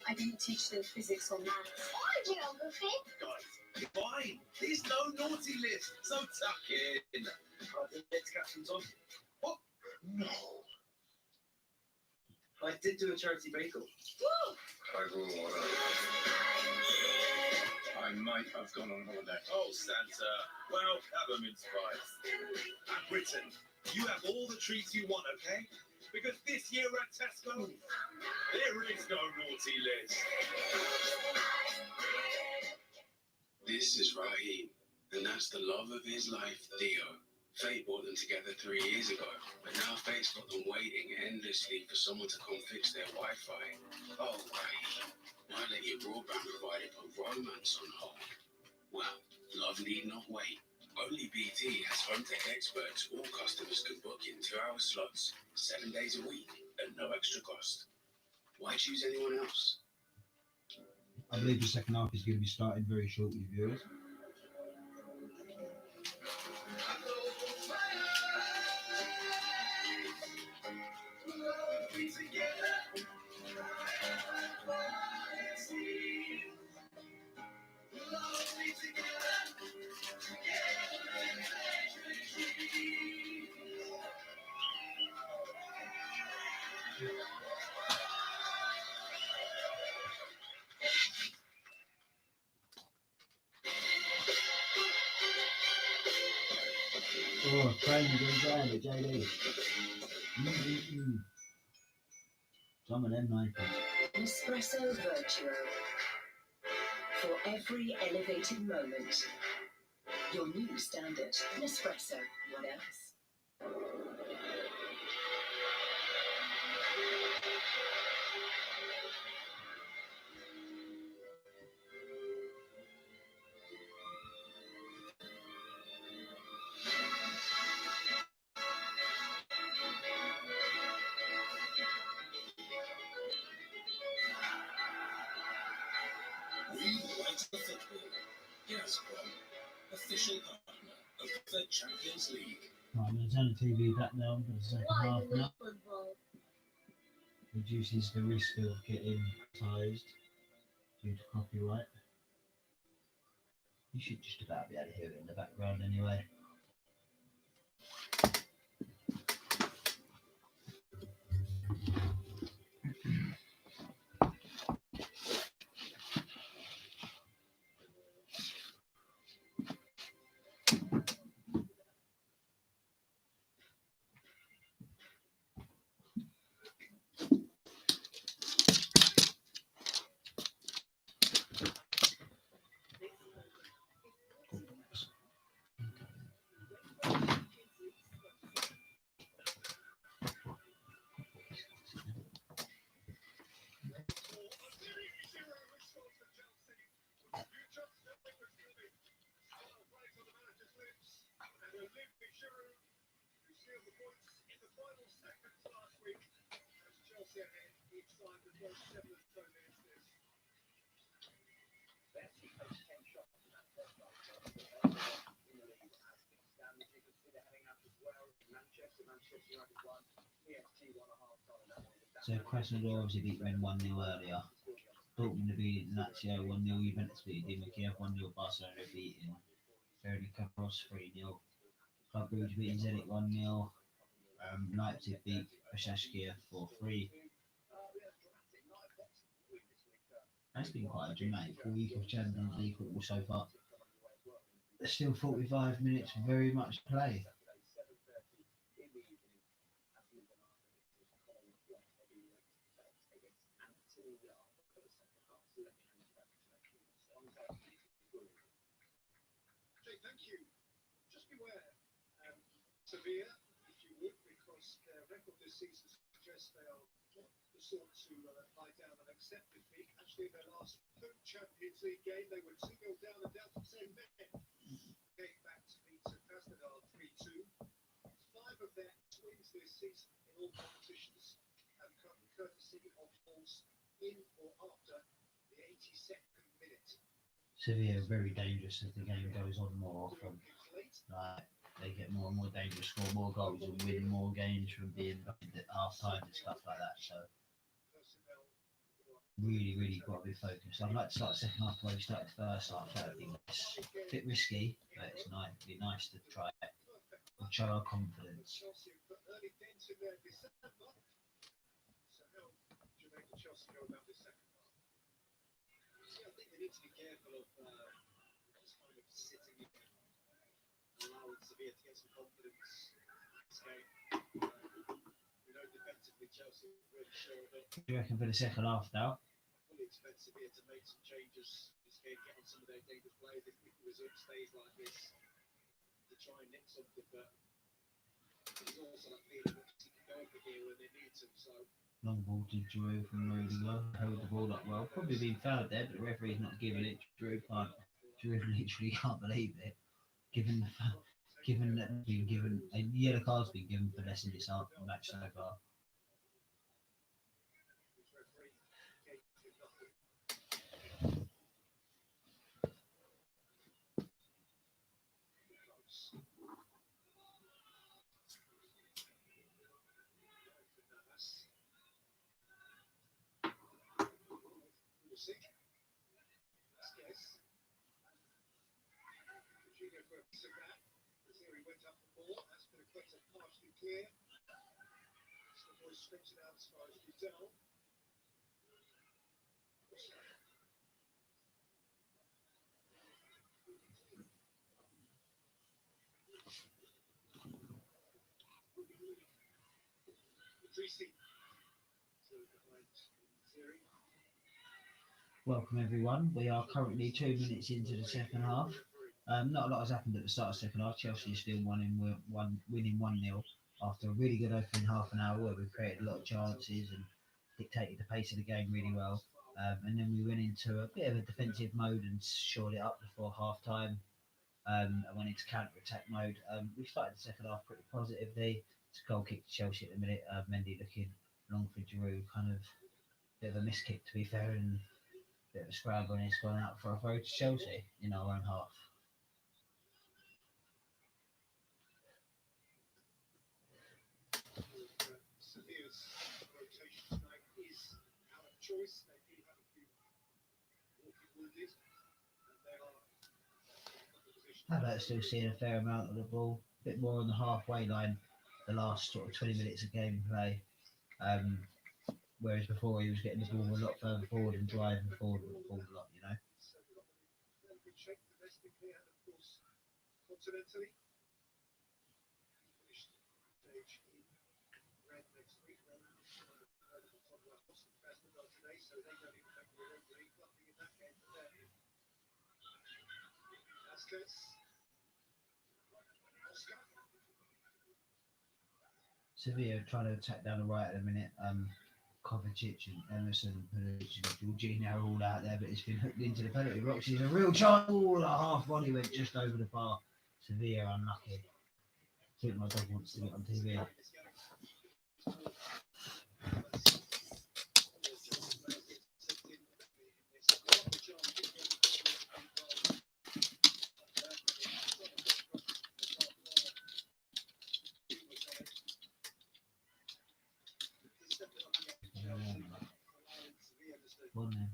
I didn't teach them physics or maths. Or geography. Guys, you're fine. There's no naughty list, so tuck in. Let's captains on. What? No. I did do a charity bagel. I might have gone on holiday. Oh, Santa. Well, have 'em in spice. And Britain, you have all the treats you want, okay? Because this year at Tesco, there is no naughty list. This is Raheem, and that's the love of his life, Theo. Fate brought them together 3 years ago, but now Fate's got them waiting endlessly for someone to come fix their Wi-Fi. Oh, Raheem, why let your broadband provider put romance on hold? Well, love need not wait. Only BT has home tech experts all customers can book in 2-hour slots, 7 days a week, at no extra cost. Why choose anyone else? I believe the second half is going to be started very shortly, viewers. Oh, training inside the JD. Some of them 90s. Espresso Virtuo. For every elevated moment. Your new standard. Nespresso. What else? We want the football. Gazprom, official partner of the Champions League. Right, I'm going to turn the TV back down for the second half now. Reduces the risk of getting closed due to copyright. You should just about be able to hear it in the background anyway. So Krasnodar obviously beat Rennes 1-0 earlier. Dortmund beat Lazio 1-0, Juventus beat Dinamo Kiev 1-0, Barcelona beating Ferencvaros 3-0. Club Brugge beating Zenit 1-0. Leipzig beat Besiktas 4-3. That's been quite a dramatic week of Champions League football so far. There's still 45 minutes, very much to play. Thank you. Just beware, severe, if you would, because their record this season suggests they are not the sort to lie down and accept defeat. Actually, their last home Champions League game, they were 2-0 down and down to 10 men. Came back to beat Krasnodar 3-2. 5 of their wins this season in all competitions have come courtesy of goals in or after the 82nd minute. Sevilla are very dangerous as the game goes on more often. Like, they get more and more dangerous, score more goals and win more games from being behind at half time and stuff like that. So really got to be focused. I'd like to start the second half the way we started the first half. That would be nice. A bit risky, but it's nice. It'd be nice to try it and show our confidence. I think they need to be careful of just kind of sitting in and allowing Sevilla to get some confidence in this game. We know defensively Chelsea are really sure of it. What do you reckon for the second half now? Fully expect Sevilla to make some changes in this game, get on some of their dangerous players if the result stays like this, to try and nick something. But there's also that feeling that he can go over here when they need to. So. Long ball to Drew from Rudiger. Held the ball up well. Probably been fouled there, but the referee's not giving it. Drew literally can't believe it. Given that a yellow card's been given for less than this match so far. Partially clear. So the boys stretch it out as far as you tell. Welcome everyone. We are currently 2 minutes into the second half. Not a lot has happened at the start of the second half. Chelsea is still winning 1-0 after a really good opening half an hour where we created a lot of chances and dictated the pace of the game really well. And then we went into a bit of a defensive mode and shored it up before half time. And went into counter-attack mode. We started the second half pretty positively. It's a goal kick to Chelsea at the minute. Mendy looking long for Giroud, kind of bit of a miss kick to be fair, and a bit of a scramble, and he's gone out for a throw to Chelsea in our own half. Havertz still seeing a fair amount of the ball, a bit more on the halfway line the last sort of 20 minutes of gameplay. Whereas before he was getting the ball a lot further forward and driving forward with the ball a lot, you know. Sevilla trying to attack down the right at the minute. Kovacic and Emerson and Pulisic and Jorginho are all out there, but it's been hooked into the penalty box. He's a real chance. Oh, a half volley went just over the bar. Sevilla unlucky. I think my dog wants to get on TV. One then.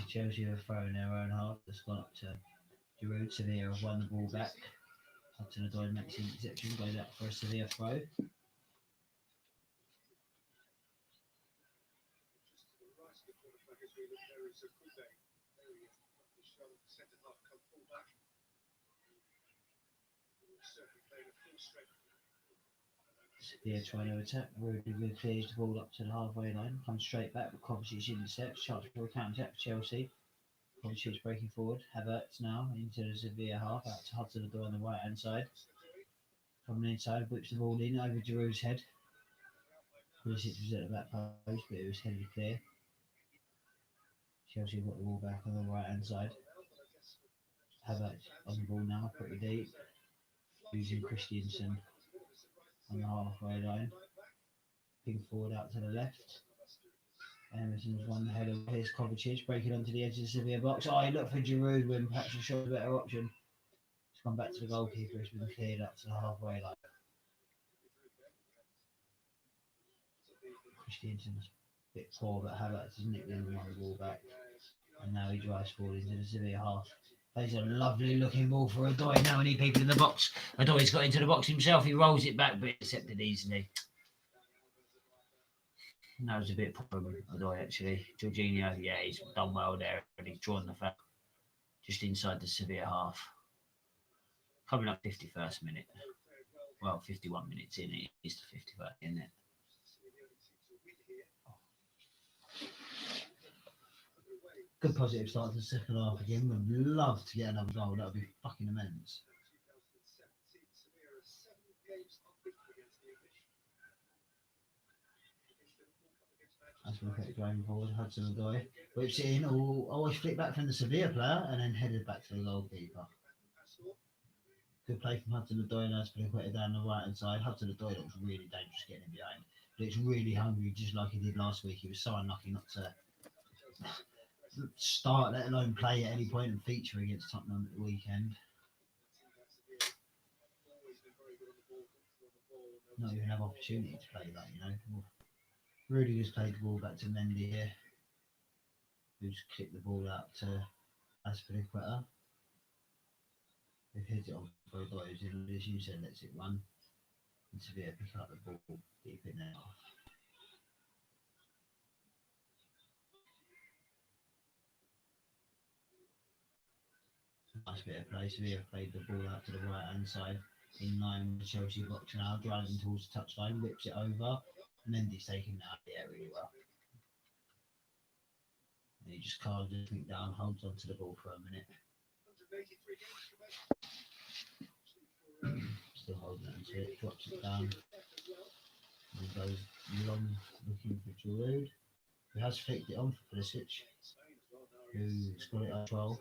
Chelsea have thrown their own half. That's gone up to Giroud. Sevilla have won the ball back. Hudson-Odoi makes the interception, goes out for a Sevilla throw. Sevilla trying to attack. Rudy clears the ball up to the halfway line, comes straight back, but Kovacic intercepts. Chance for a counter attack for Chelsea. Kovacic breaking forward. Havertz now into the Sevilla half, out to Hudson-Odoi on the right hand side. Coming inside, whips the ball in over Giroud's head. Pulisic was at the back post, but it was headed clear. Chelsea got the ball back on the right hand side. Havertz on the ball now, pretty deep. Using Christensen on the halfway line. Ping forward out to the left. Emerson's one head of his Kovacic, breaking onto the edge of the Sevilla box. Oh, he looked for Giroud when perhaps he shot a better option. It's gone back to the goalkeeper. It's been cleared up to the halfway line. Christensen's a bit poor, but Havertz has nicked in the ball back. And now he drives forward into the Sevilla half. Plays a lovely looking ball for Odoi. Now we need people in the box. Odoi's got into the box himself. He rolls it back, but intercepted easily. That was a bit poor Odoi actually. Jorginho, yeah, he's done well there. And he's drawn the foul just inside the Sevilla half. Coming up 51st minute. Well, 51 minutes in. It is the 51st, isn't it? Good positive start to the second half again. We'd love to get another goal. That would be fucking immense. As we kept going forward, Hudson-Odoi whips it in, always flick back from the Sevilla player and then headed back to the goalkeeper. Good play from Hudson-Odoi now to put it down the right hand side. Hudson-Odoi looks really dangerous getting in behind. Looks really hungry, just like he did last week. He was so unlucky not to start, let alone play at any point and feature against Tottenham at the weekend. Not even have opportunity to play that, you know. Rudy just played the ball back to Mendy here, who's kicked the ball out to That's pretty quicker. They've hit it on for dives in this user lets it run. And Severe pick up the ball deep in there. Nice bit of play. Severe played the ball out to the right hand side in line with the Chelsea box now, driving towards the touchline, whips it over, and then he's taking it out of the air really well. And he just carves everything down, holds onto the ball for a minute. Still holding onto it, drops it down, and goes long looking for Giroud, who has flicked it on for Pulisic, who's got it at 12.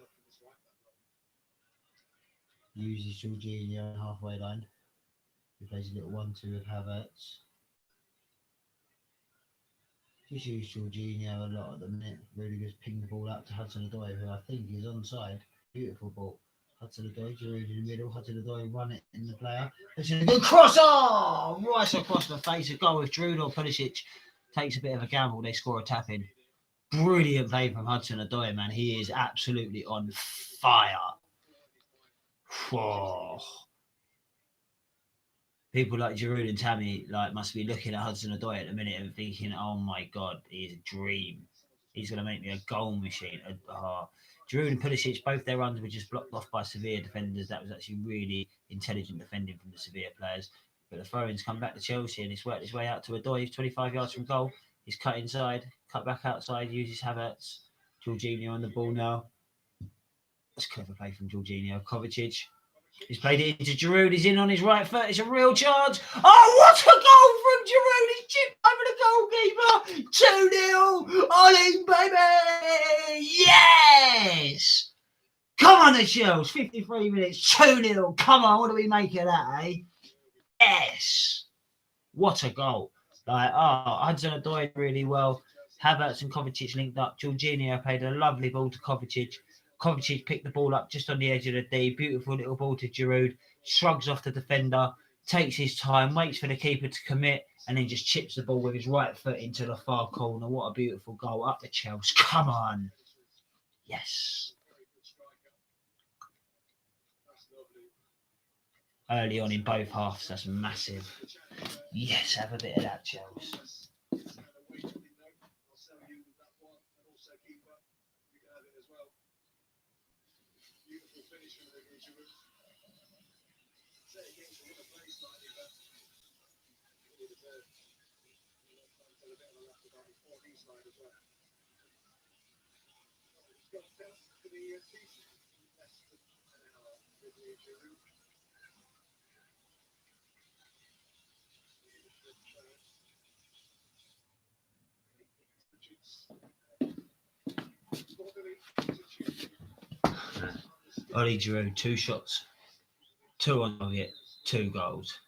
Uses Jorginho on the halfway line. He plays a little 1-2 with Havertz. Just use Jorginho a lot at the minute. Really just ping the ball out to Hudson-Odoi, who I think is onside. Beautiful ball. Hudson-Odoi, Giroud in the middle. Hudson-Odoi run it in the player. Good cross! Oh! Right across the face. A goal with Giroud or Pulisic takes a bit of a gamble. They score a tap in. Brilliant play from Hudson-Odoi, man. He is absolutely on fire. Whoa. People like Giroud and Tammy must be looking at Hudson-Odoi at the minute and thinking, "Oh my God, he is a dream. He's going to make me a goal machine." Giroud and Pulisic, both their runs were just blocked off by Sevilla defenders. That was actually really intelligent defending from the Sevilla players. But the throw-in's come back to Chelsea and it's worked his way out to Odoi. He's 25 yards from goal. He's cut inside, cut back outside, uses Havertz. Jorginho on the ball now. That's a clever play from Jorginho. Kovacic. He's played it into Giroud. He's in on his right foot. It's a real chance. Oh, what a goal from Giroud. He's chipped over the goalkeeper. 2-0. Ollie, baby. Yes. Come on, the Chills. 53 minutes. 2-0. Come on. What do we make of that, eh? Yes. What a goal. Hudson-Odoi really well. Havertz and Kovacic linked up. Jorginho played a lovely ball to Kovacic. Kovacic picked the ball up just on the edge of the D. Beautiful little ball to Giroud. Shrugs off the defender. Takes his time. Waits for the keeper to commit. And then just chips the ball with his right foot into the far corner. What a beautiful goal. Up the Chelsea. Come on. Yes. Early on in both halves. That's massive. Yes, have a bit of that, Chelsea. Ollie Giroud, 2 shots, 2 on target, 2 goals.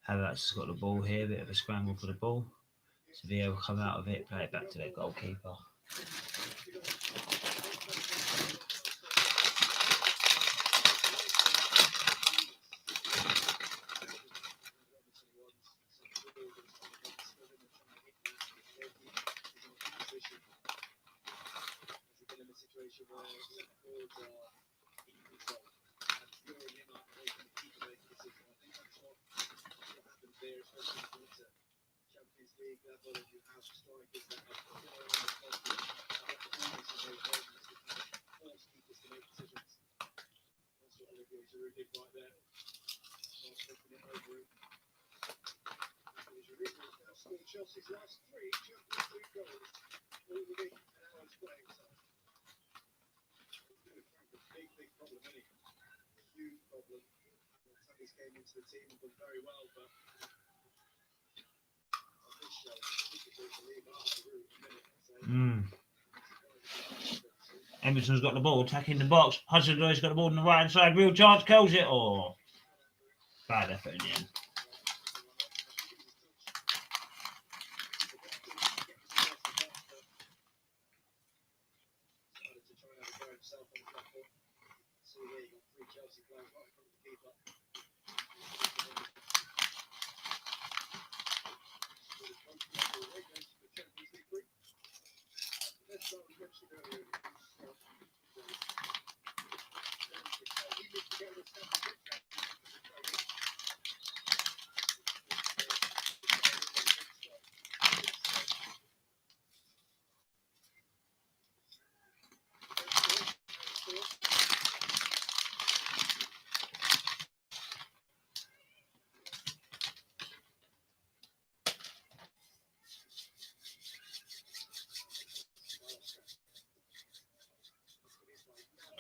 Havertz has got the ball here, bit of a scramble for the ball. Sevilla will come out of it, play it back to their goalkeeper. Chelsea's last 3 Champions League goals, all within an hour's playing time. Big problem, isn't it? Huge problem. Tammy's came into the team and done very well, but on this show, it's difficult to leave out the route a minute. Emerson's got the ball, attacking the box. Hudson-Odoi's got the ball on the right hand side. Real chance, kills it. Oh, bad effort in the end.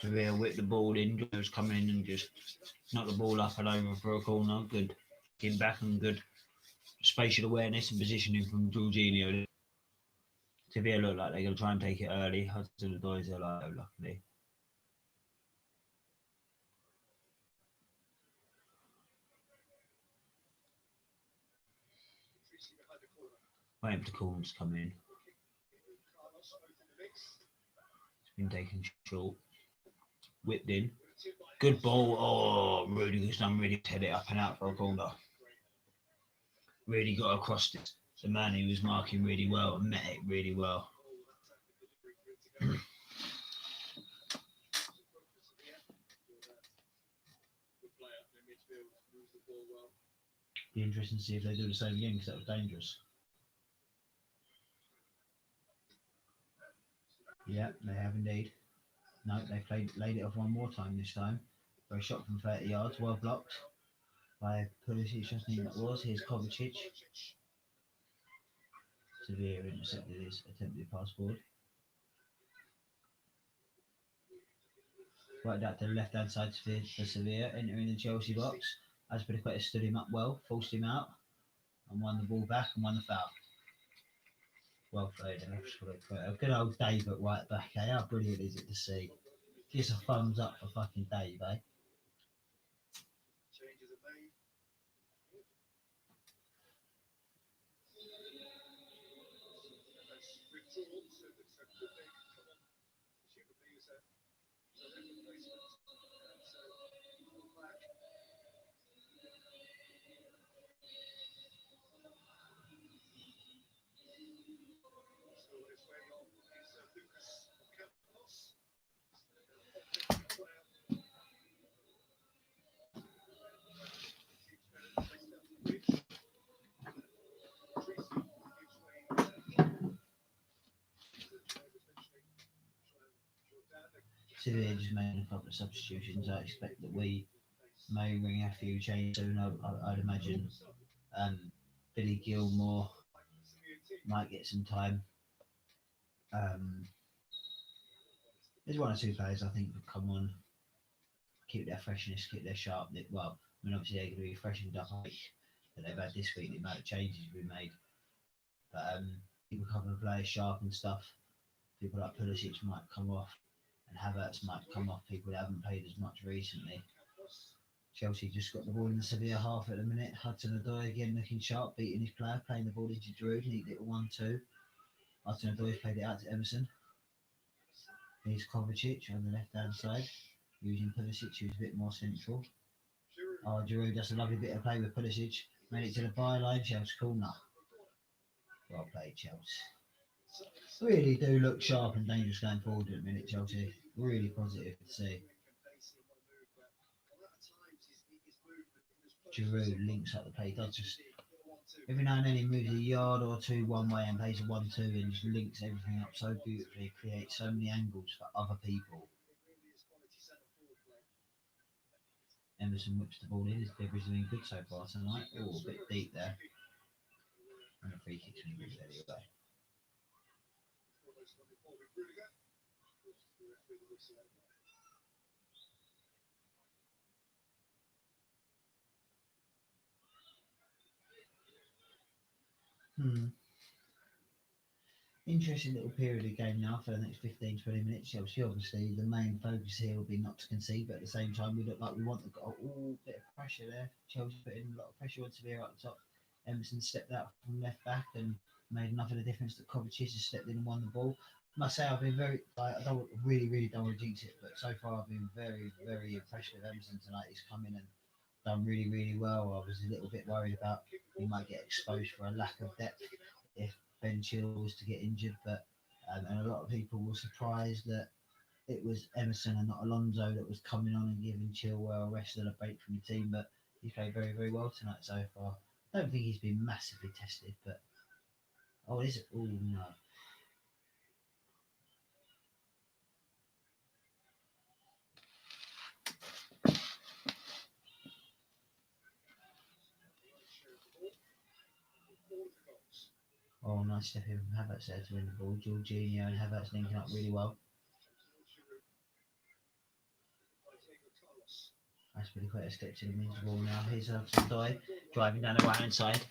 Seville whipped the ball in. Joe was coming in and just knocked the ball up and over for a corner. Good getting back and good spatial awareness and positioning from Jorginho. Seville looked like they're going to try and take it early. Hudson Odoi are like, oh, luckily. Waiting for the corner to come in. It's been taken short. Whipped in. Good ball. Oh, Rudiger's done really head it up and out for a corner. Really got across it. The man who was marking really well and met it really well. Be interesting to see if they do the same again because that was dangerous. Yeah, they have indeed. No, they laid it off one more time this time. For a shot from 30 yards, well blocked by Pulisic, I think that was. Here's Kovacic. Severe intercepted his attempted pass forward. Worked out to the left hand side for Sevilla, entering the Chelsea box. Azpilicueta stood him up well, forced him out, and won the ball back and won the foul. Well played, Azpilicueta. Good old Dave at right back, eh? How brilliant is it to see? Just a thumbs up for fucking Dave, eh? Sevilla just made a couple of substitutions. I expect that we may bring a few changes soon. I'd imagine Billy Gilmore might get some time. There's one or two players I think that come on, keep their freshness, keep their sharp. Well, I mean, obviously they're going to be freshened up that they've had this week, the amount of changes we made. But people a couple of players sharp and stuff. People like Pulisic might come off, and Havertz might come off. People that haven't played as much recently. Chelsea just got the ball in the Sevilla half at the minute. Hudson Odoi again looking sharp, beating his player, playing the ball into Giroud. Neat little 1-2. Hudson Odoi's played it out to Emerson. Here's Kovacic on the left hand side, using Pulisic, who's a bit more central. Oh, Giroud does a lovely bit of play with Pulisic. Made it to the byline, Chelsea corner. Well played, Chelsea. Really do look sharp and dangerous going forward at the minute, Chelsea. Really positive to see. Giroud links up the play. Does just every now and then he moves a yard or two one way and plays a 1-2 and just links everything up so beautifully. Creates so many angles for other people. Emerson whips the ball in. His delivery's been good so far tonight. Oh, a bit deep there. And a free kick's been good anyway. Interesting little period of game now for the next 15-20 minutes. Chelsea, obviously, the main focus here will be not to concede, but at the same time, we look like we want the goal. Oh, bit of pressure there. Chelsea put in a lot of pressure on Sevilla up the top. Emerson stepped out from left back and made enough of the difference that Kovacic has stepped in and won the ball. I must say, I've been very, I don't really don't want to jinx it, but so far I've been very, very impressed with Emerson tonight. He's come in and done really, really well. I was a little bit worried about he might get exposed for a lack of depth if Ben Chilwell was to get injured, but and a lot of people were surprised that it was Emerson and not Alonso that was coming on and giving Chilwell a rest and a break from the team, but he played very, very well tonight so far. I don't think he's been massively tested, but oh, is it? Oh no. Oh, nice step in from Havertz there to win the ball. Jorginho and Havertz linking up really well. That's pretty quick. Let's get to the men's ball now. Here's Hudson-Odoi driving down the right hand side.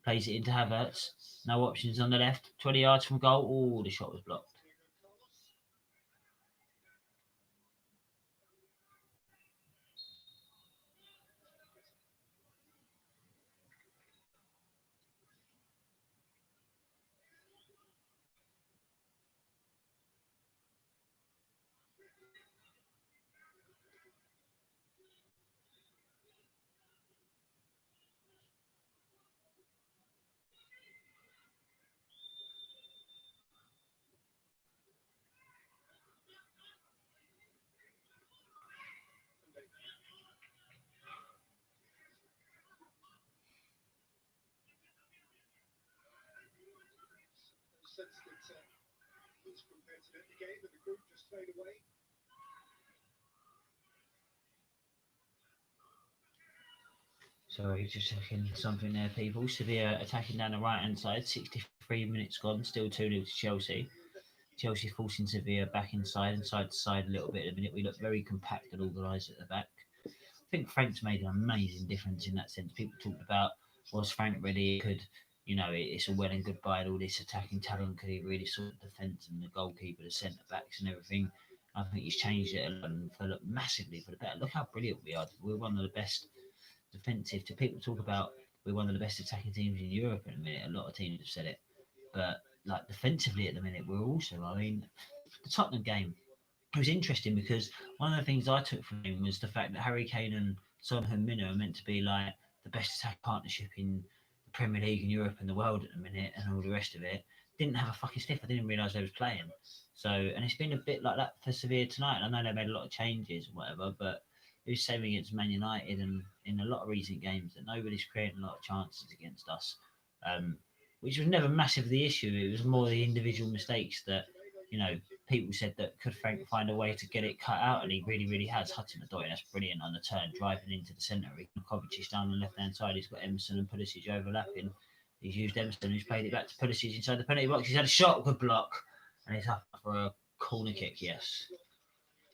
Plays it into Havertz. No options on the left. 20 yards from goal. Oh, the shot was blocked. Sense that he's prepared to let the game, but the group just fade away. Sorry, just checking something there, people. Sevilla attacking down the right hand side. 63 minutes gone. Still 2-0 to Chelsea. Chelsea forcing Sevilla back inside and side to side a little bit at the minute. We look very compact and organised at the back. I think Frank's made an amazing difference in that sense. People talked about, was Frank ready? It's a well and goodbye and all this attacking talent. Could he really sort the defence and the goalkeeper, the centre backs and everything? I think he's changed it a lot and massively for the better. Look how brilliant we are. We're one of the best defensive. To people talk about we're one of the best attacking teams in Europe in a minute. A lot of teams have said it, but like defensively at the minute, we're also. I mean, the Tottenham game. It was interesting because one of the things I took from him was the fact that Harry Kane and Son Heung-min are meant to be like the best attack partnership in the Premier League in Europe and the world at the minute, and all the rest of it. Didn't have a fucking sniff. I didn't realise they was playing. So, and it's been a bit like that for Sevilla tonight. I know they made a lot of changes and whatever, but it was same against Man United and in a lot of recent games that nobody's creating a lot of chances against us, which was never massive the issue. It was more the individual mistakes that, people said that could Frank find a way to get it cut out, and he really, really has. Hudson-Odoi, that's brilliant on the turn, driving into the centre. Kovacic down on the left-hand side. He's got Emerson and Pulisic overlapping. He's used Emerson, who's played it back to Pulisic inside the penalty box. He's had a shot, good block, and he's up for a corner kick, yes.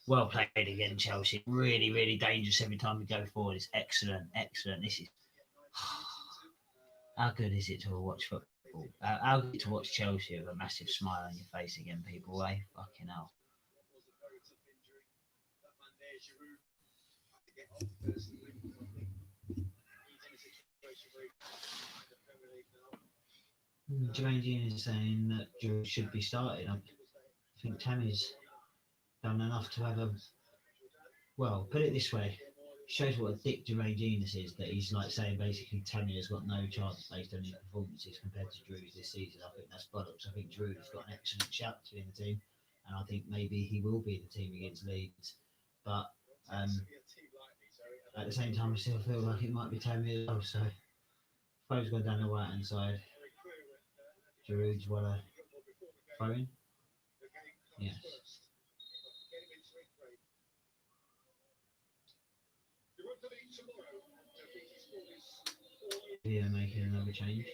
Well played again, Chelsea. Really, really dangerous every time we go forward. It's excellent, excellent. This is... How good is it to watch football? How good to watch Chelsea with a massive smile on your face again, people, eh? Fucking hell. Jermaine Jean is saying that Giroud should be started. I think Tammy's done enough to have a... Well, put it this way. Shows what a dick Jermaine Genius is, that he's like saying basically Tammy has got no chance based on his performances compared to Drew's this season. I think that's bollocks. I think Drew has got an excellent shout to be in the team, and I think maybe he will be in the team against Leeds. But at the same time, I still feel like it might be Tammy as well. So Fo's gone down the right hand side. Giroud's want to throw in? Yes. Yeah, making another change.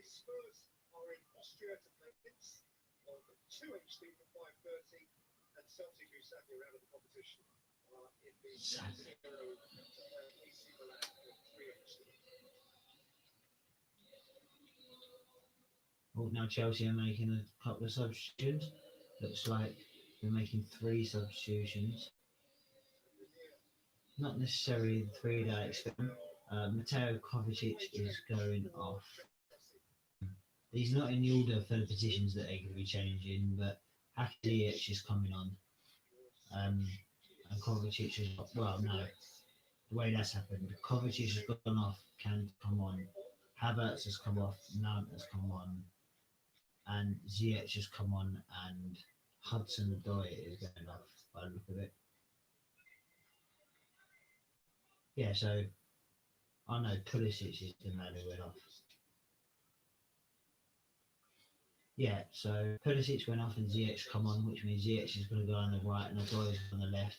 Spurs are in Austria to play Linz on 2 HD for 5:30, and Celtic, who sadly are out of the competition, are in the 0 AC Milan for 3 HD. Well, now Chelsea are making a couple of substitutions. Looks like they're making 3 substitutions. Not necessarily the 3 that I expect. Mateo Kovacic is going off. He's not in the order for the positions that they're going to be changing, but Hakic is coming on. And Kovacic is... Well, no. The way that's happened, Kovacic has gone off, can come on. Havertz has come off, Mount has come on. And Ziyech has come on, and Hudson-Odoi is going off by the look of it. Yeah, so I know Pulisic is the man who went off. Yeah, so Pulisic went off and Ziyech come on, which means Ziyech is going to go on the right and Odoi is on the left.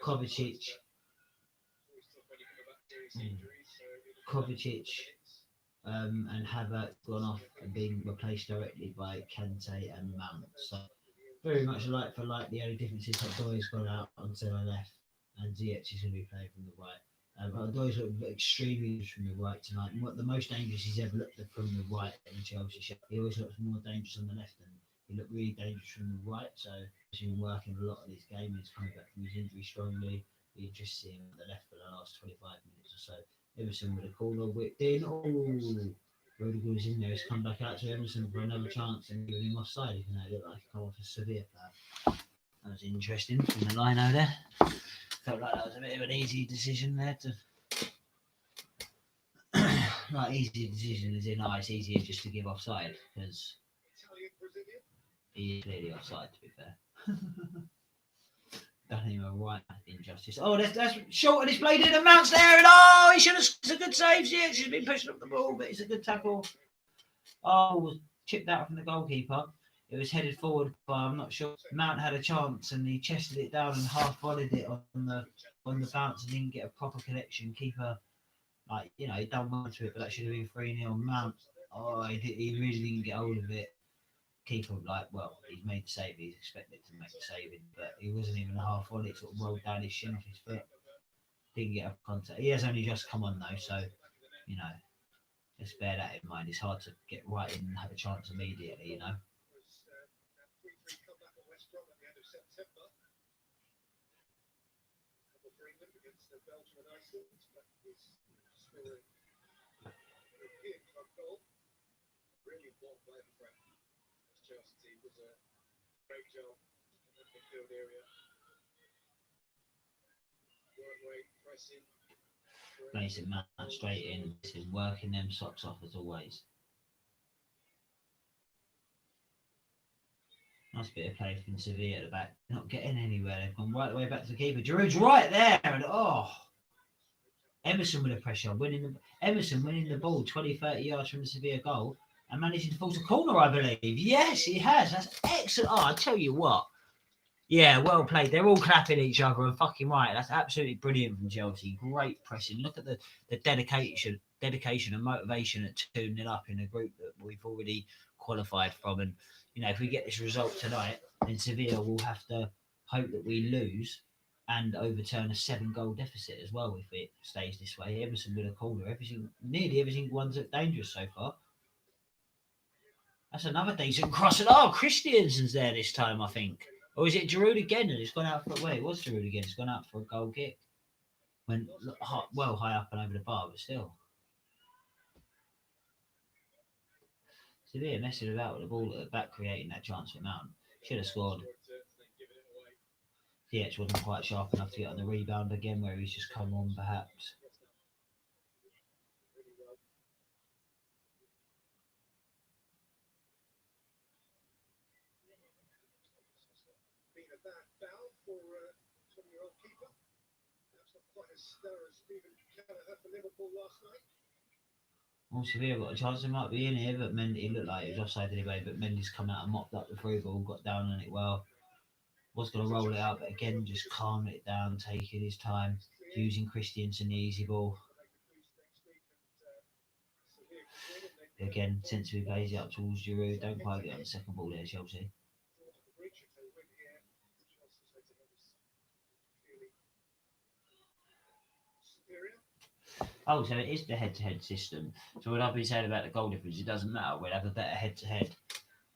Kovacic and Havertz gone off and being replaced directly by Kante and Mount. So very much like for like. The only difference is that Doy's gone out onto the left and Ziyech is going to be playing from the right. But Doy's looked extremely good from the right tonight. And what the most dangerous he's ever looked at from the right in Chelsea shirt. He always looks more dangerous on the left, and he looked really dangerous from the right. So he's been working a lot of this game. He's coming back from his injury strongly. Be interested to see him at the left for the last 25 minutes or so. Emerson with a corner whipped in. Oh, Rudiger was in there. He's come back out to Emerson for another chance and giving him offside, even though it looked like he come off a severe player. That was interesting from the lino there. Felt like that was a bit of an easy decision there to. Not easy decision as in, it's easier just to give offside because he is clearly offside, to be fair. Done him a right injustice. Oh, that's short and he's played in and Mount's there, and he should have. It's a good save. Yeah, she's been pushing up the ball, but it's a good tackle. Was chipped out from the goalkeeper. It was headed forward, but I'm not sure. Mount had a chance and he chested it down and half volleyed it on the bounce and didn't get a proper connection. Keeper, he done well to it, but that should have been 3-0. Mount, he really didn't get hold of it. Keeper, he's made the save. He's expected to make the save, but he wasn't even a half volley. It sort of rolled down his shin off his foot. Didn't get a contact. He has only just come on though, so let's bear that in mind. It's hard to get right in and have a chance immediately, Chelsea was a great job in the midfield area. Work rate, pressing. Mason Mount straight in, working them socks off as always. Nice bit of play from Seville at the back. Not getting anywhere. They've gone right the way back to the keeper. Giroud's right there, and Emerson with the pressure, Emerson winning the ball 20-30 yards from the Sevilla goal and managing to force a corner, I believe. Yes, he has. That's excellent. I tell you what. Yeah, well played. They're all clapping each other and fucking right. That's absolutely brilliant from Chelsea. Great pressing. Look at the dedication and motivation at 2-0 up in a group that we've already qualified from. And, if we get this result tonight, then Sevilla will have to hope that we lose and overturn a 7-goal deficit as well if it stays this way. Emerson with a corner. Nearly everything one's dangerous so far. That's another decent cross. And Christiansen's there this time, I think. Or is it Giroud again? And it's gone out for it was Giroud again. It's gone out for a goal kick. Went well high up and over the bar, but still. Sevilla messing about with the ball at the back, creating that chance for Mount. Should have scored. Ziyech wasn't quite sharp enough to get on the rebound again, where he's just come on, perhaps. Been a bad foul for 20-year-old keeper. That's not quite as stellar as Stephen Kelleher for Liverpool last night. Well, Sevilla got a chance. They might be in here, but Mendy looked like he was offside anyway. But Mendy's come out and mopped up the through ball, got down on it well. Was going to roll it out, but again, just calming it down, taking his time, using Christiansen the easy ball. Again, sensibly plays it up towards Giroud. Don't quite get on the second ball there, Chelsea. Oh, so it is the head-to-head system. So what I've been saying about the goal difference, it doesn't matter. We'll have a better head-to-head.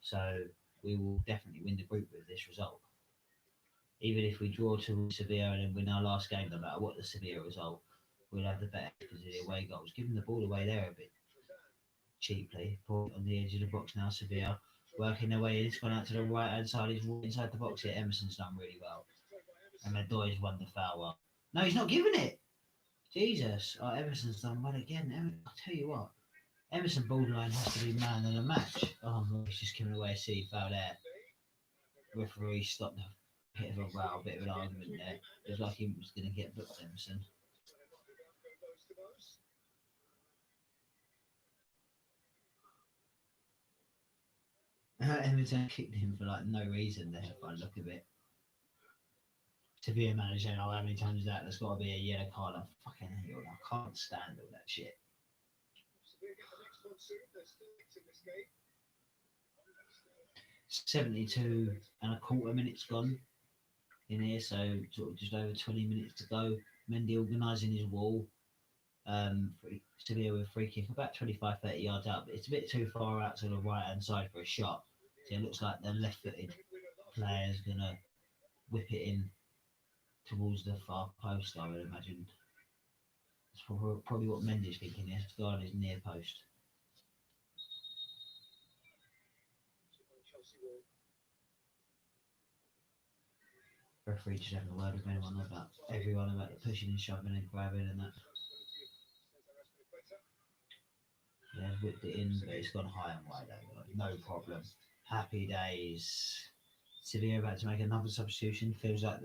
So we will definitely win the group with this result. Even if we draw to Sevilla and then win our last game, no matter what the Sevilla result, we'll have the better because of the away goals. Giving the ball away there a bit cheaply. Ball on the edge of the box now, Sevilla. Working their way in. It's gone out to the right-hand side. He's inside the box here. Emerson's done really well. And Medoy's won the foul up. No, he's not giving it. Jesus. Emerson's done well again. I'll tell you what. Emerson borderline has to be man of the match. He's just giving away a silly foul there. Referee stopped a bit of a row, a bit of an argument there. It was like he was going to get booked, Emerson. Emerson kicked him for no reason there, by the look of it. To be a manager, how many times is that? There's got to be a yellow card. I fucking hell, I can't stand all that shit. 72 and a quarter minutes gone in here, so sort of just over 20 minutes to go. Mendy organising his wall. Seville with a free kick about 25-30 yards out, but it's a bit too far out to the right hand side for a shot. So it looks like the left footed player is going to whip it in towards the far post, I would imagine. That's probably what Mendy's thinking here. To go on his near post. Referee just having a word with everyone about the pushing and shoving and grabbing and that. Yeah, whipped it in, but it's gone high and wide over. No problem. Happy days. Sevilla about to make another substitution. Feels like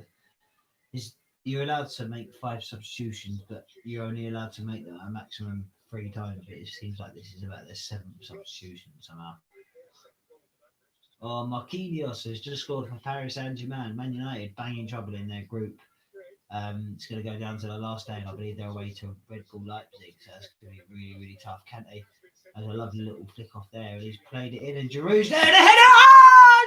you're allowed to make 5 substitutions, but you're only allowed to make them a maximum 3 times. But it seems like this is about their 7th substitution somehow. Oh, Marquinhos has just scored for Paris Saint-Germain. Man United banging trouble in their group. It's going to go down to the last day, and I believe they're away to Red Bull Leipzig, so that's going to be really, really tough. Kante has a lovely little flick off there, and he's played it in, and Giroud's there, the header! Oh,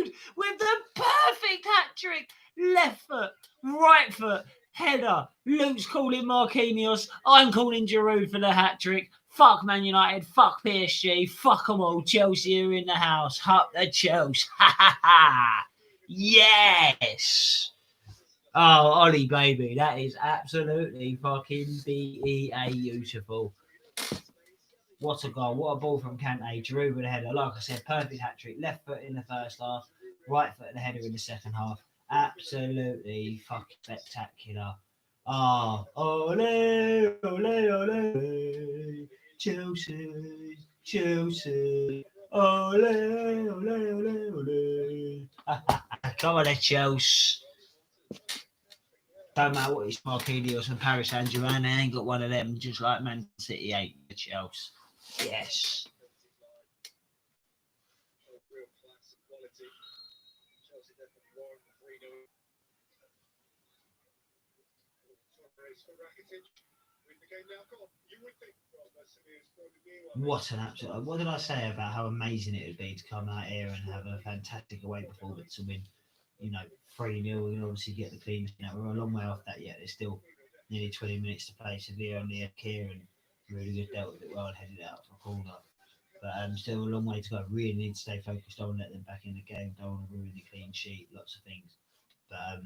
Giroud! With the perfect hat-trick! Left foot, right foot, header. Luke's calling Marquinhos. I'm calling Giroud for the hat-trick. Fuck Man United, fuck PSG, fuck them all. Chelsea are in the house. Up the Chelsea. Ha ha ha! Yes! Oh, Ollie, baby, that is absolutely fucking beautiful. What a goal, what a ball from Kante. Giroud with a header. Like I said, perfect hat-trick. Left foot in the first half, right foot in the header in the second half. Absolutely fucking spectacular. Oh, ole, ole, ole. Chelsea, Chelsea. Ole, ole, ole, ole. Come on, Chelsea. Don't matter what it's Marquinhos and Paris Saint-Germain, they ain't got one of them, just like Man City ain't the Chelsea. Yes. What an absolute! What did I say about how amazing it would be to come out here and have a fantastic away performance and win, 3-0 and obviously get the clean sheet. We're a long way off that yet. There's still nearly 20 minutes to play. Sevilla only had Kieran really good, dealt with it well and headed it out for a corner. But still a long way to go. Really need to stay focused. Don't let them back in the game. Don't want to ruin the clean sheet. Lots of things. But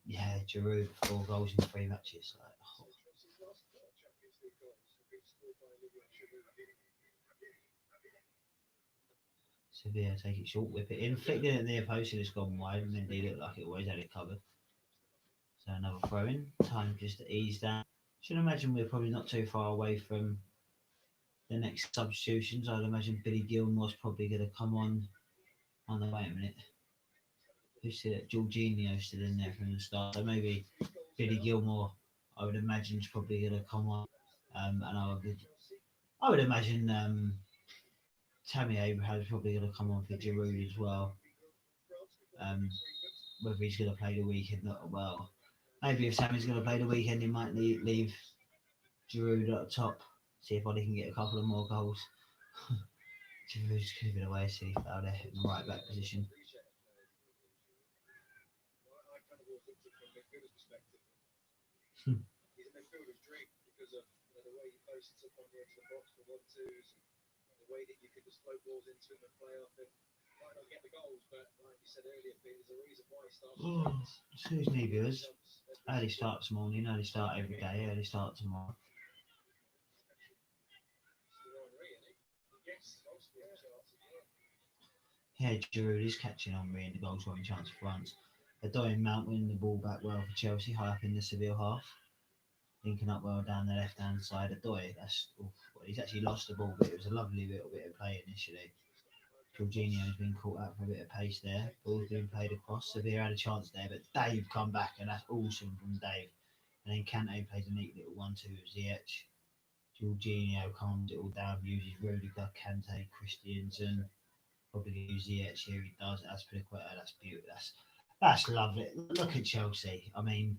yeah, Giroud 4 goals in 3 matches. Sevilla take it short, whip it in, flicked in at the near post, and it's gone wide, and indeed looked like it always had it covered. So another throw in, time just to ease down. Should imagine we're probably not too far away from the next substitutions. I'd imagine Billy Gilmore's probably going to come on. Oh no, wait a minute. Who's still at Jorginho's still in there from the start? So maybe Billy Gilmore, I would imagine, is probably going to come on. And I would imagine Tammy Abraham's probably going to come on for Giroud as well. Whether he's going to play the weekend, maybe if Tammy's going to play the weekend, he might leave Giroud at the top. See if Ollie can get a couple of more goals. Giroud's giving away a silly foul there in the right back position. The way that you could just float balls into him and play off him. Might not get the goals, but like you said earlier, there's a reason why he starts. Excuse me, viewers. Early start this morning, early start every day, early start tomorrow. Yeah, Giroud is catching Henry in the goal scoring chance for France. Adoy Mount winning the ball back well for Chelsea, high up in the Seville half. Linking up well down the left-hand side. Adoy, he's actually lost the ball, but it was a lovely little bit of play initially. Jorginho's been caught out for a bit of pace there. Ball's being played across. Sevilla had a chance there, but Dave come back, and that's awesome from Dave. And then Kante plays a neat little 1-2 with Ziyech. Jorginho calms it all down, uses Rudiger, Kante, Christiansen. Probably use Ziyech here, he does. That's Piliqueta, that's beautiful. That's lovely. Look at Chelsea. I mean,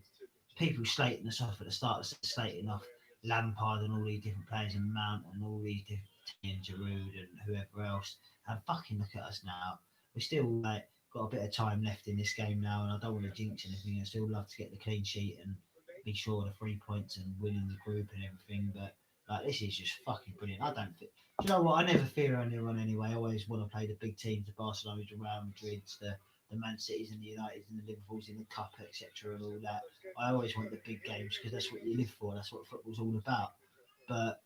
people slating us off at the start, slating off Lampard and all these different players and Mount and all these different and Giroud and whoever else. And fucking look at us now. We're still like got a bit of time left in this game now, and I don't want to jinx anything. I still love to get the clean sheet and be sure of the 3 points and winning the group and everything. But like this is just fucking brilliant. I don't think. Do you know what? I never fear anyone anyway. I always want to play the big teams, the Barcelona's, the Real Madrid's, the Man Cities and the Uniteds and the Liverpools in the Cup, etc. and all that. I always want the big games because that's what you live for. That's what football's all about. But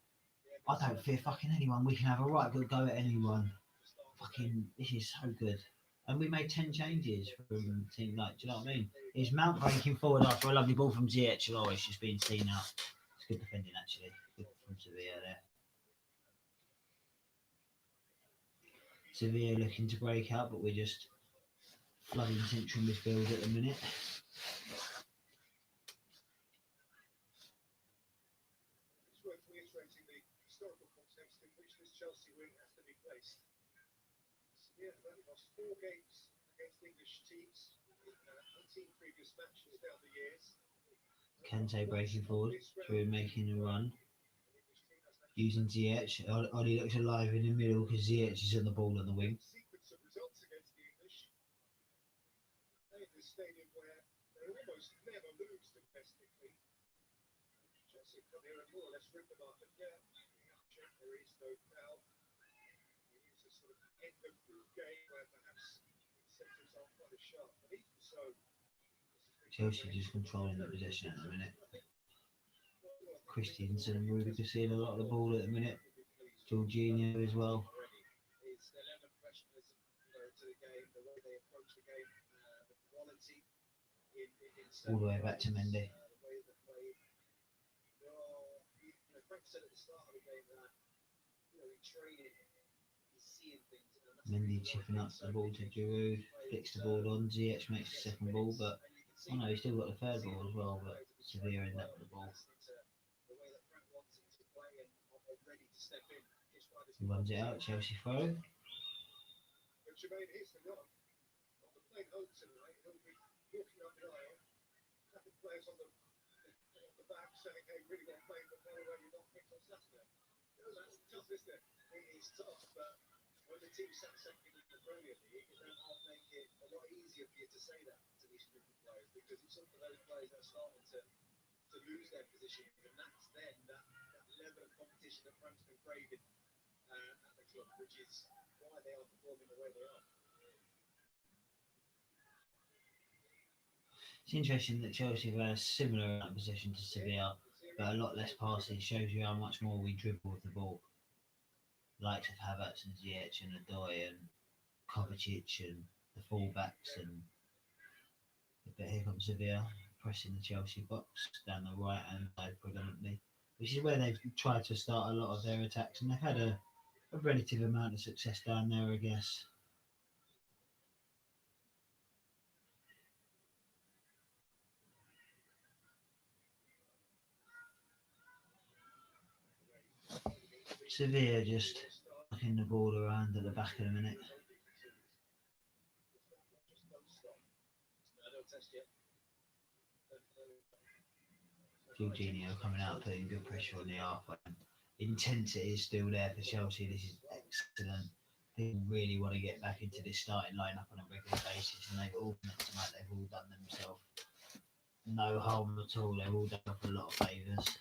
I don't fear fucking anyone. We can have a right good go at anyone. Fucking, this is so good. And we made 10 changes from team. Like, do you know what I mean? Is Mount breaking forward after a lovely ball from Ziyech? Oh, it's just been seen out. It's good defending actually. Good from Sevilla there. Sevilla looking to break out, but we're just flooding central midfield at the minute. It's worth reiterating the historical context in which this Chelsea win has to be placed. Sevilla have only lost 4 games against English teams in 18 previous matches down the years. Kante breaking forward, through making a run. Using Ziyech. Ollie looks alive in the middle because Ziyech is on the ball on the wing. Sequence of results against the English. They in this stadium where they almost never lose domestically. Chelsea come here and more or less rip them up. And yeah, there is no foul. It is a sort of end of group game where perhaps incentives aren't quite as sharp. But even so, Chelsea just controlling the possession at the minute. Christensen and Rudiger seeing a lot of the ball at the minute. Jorginho as well. it's their level of professionalism to the game, the way they approach the game, the quality in All the way back to Mendy. the way they play. Frank said at the start of the game that in training he's seeing things. Mendy chipping up the ball to Giroud, flicks the ball on. Ziyech makes the second ball, but oh no, he's still got the third ball as well. But Sevilla end up with the ball. He runs it out. Chelsea throw. But Jermaine, here's the run. On the plane home tonight, he'll be walking up the aisle, having players on the back saying, hey, really well played, but by the way, you're not picked on Saturday. That's tough, isn't it? It is tough, but when the team sat second in the Premier League, it will make it a lot easier for you to say that to these group of players, because it's some of those players that are starting to lose their position, and that's then that level of competition that Frank's been craving at the club, which is why they are performing the way they are. It's interesting that Chelsea have a similar amount of possession to Sevilla, but a lot less passes. Shows you how much more we dribble with the ball. Likes of Havertz and Ziyech and Odoi and Kovacic and the fullbacks and. But here comes Sevilla pressing the Chelsea box down the right hand side predominantly, which is where they've tried to start a lot of their attacks, and they've had a relative amount of success down there, I guess. Sevilla just knocking the ball around at the back in a minute. Jorginho coming out, putting good pressure on the halfway. Intensity is still there for Chelsea. This is excellent. They really want to get back into this starting lineup on a regular basis, and they've all done it tonight. They've all done themselves no harm at all. They've all done us a lot of favours.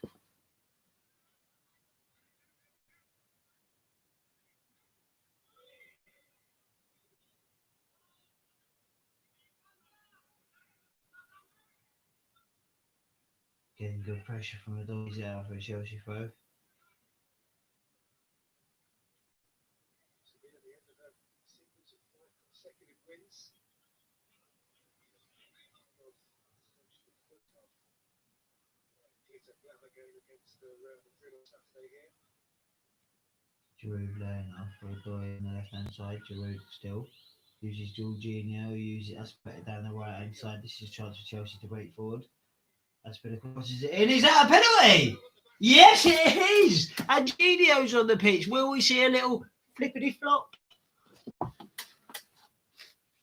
Getting good pressure from the dogs out for a Chelsea throw. Giroud laying off for a guy on the left hand side. Giroud still uses Jorginho, uses Aspetta down the right hand side. This is a chance for Chelsea to break forward. Aspetta crosses it in. Is that a penalty? Yes, it is. And Jorginho's on the pitch. Will we see a little flippity flop?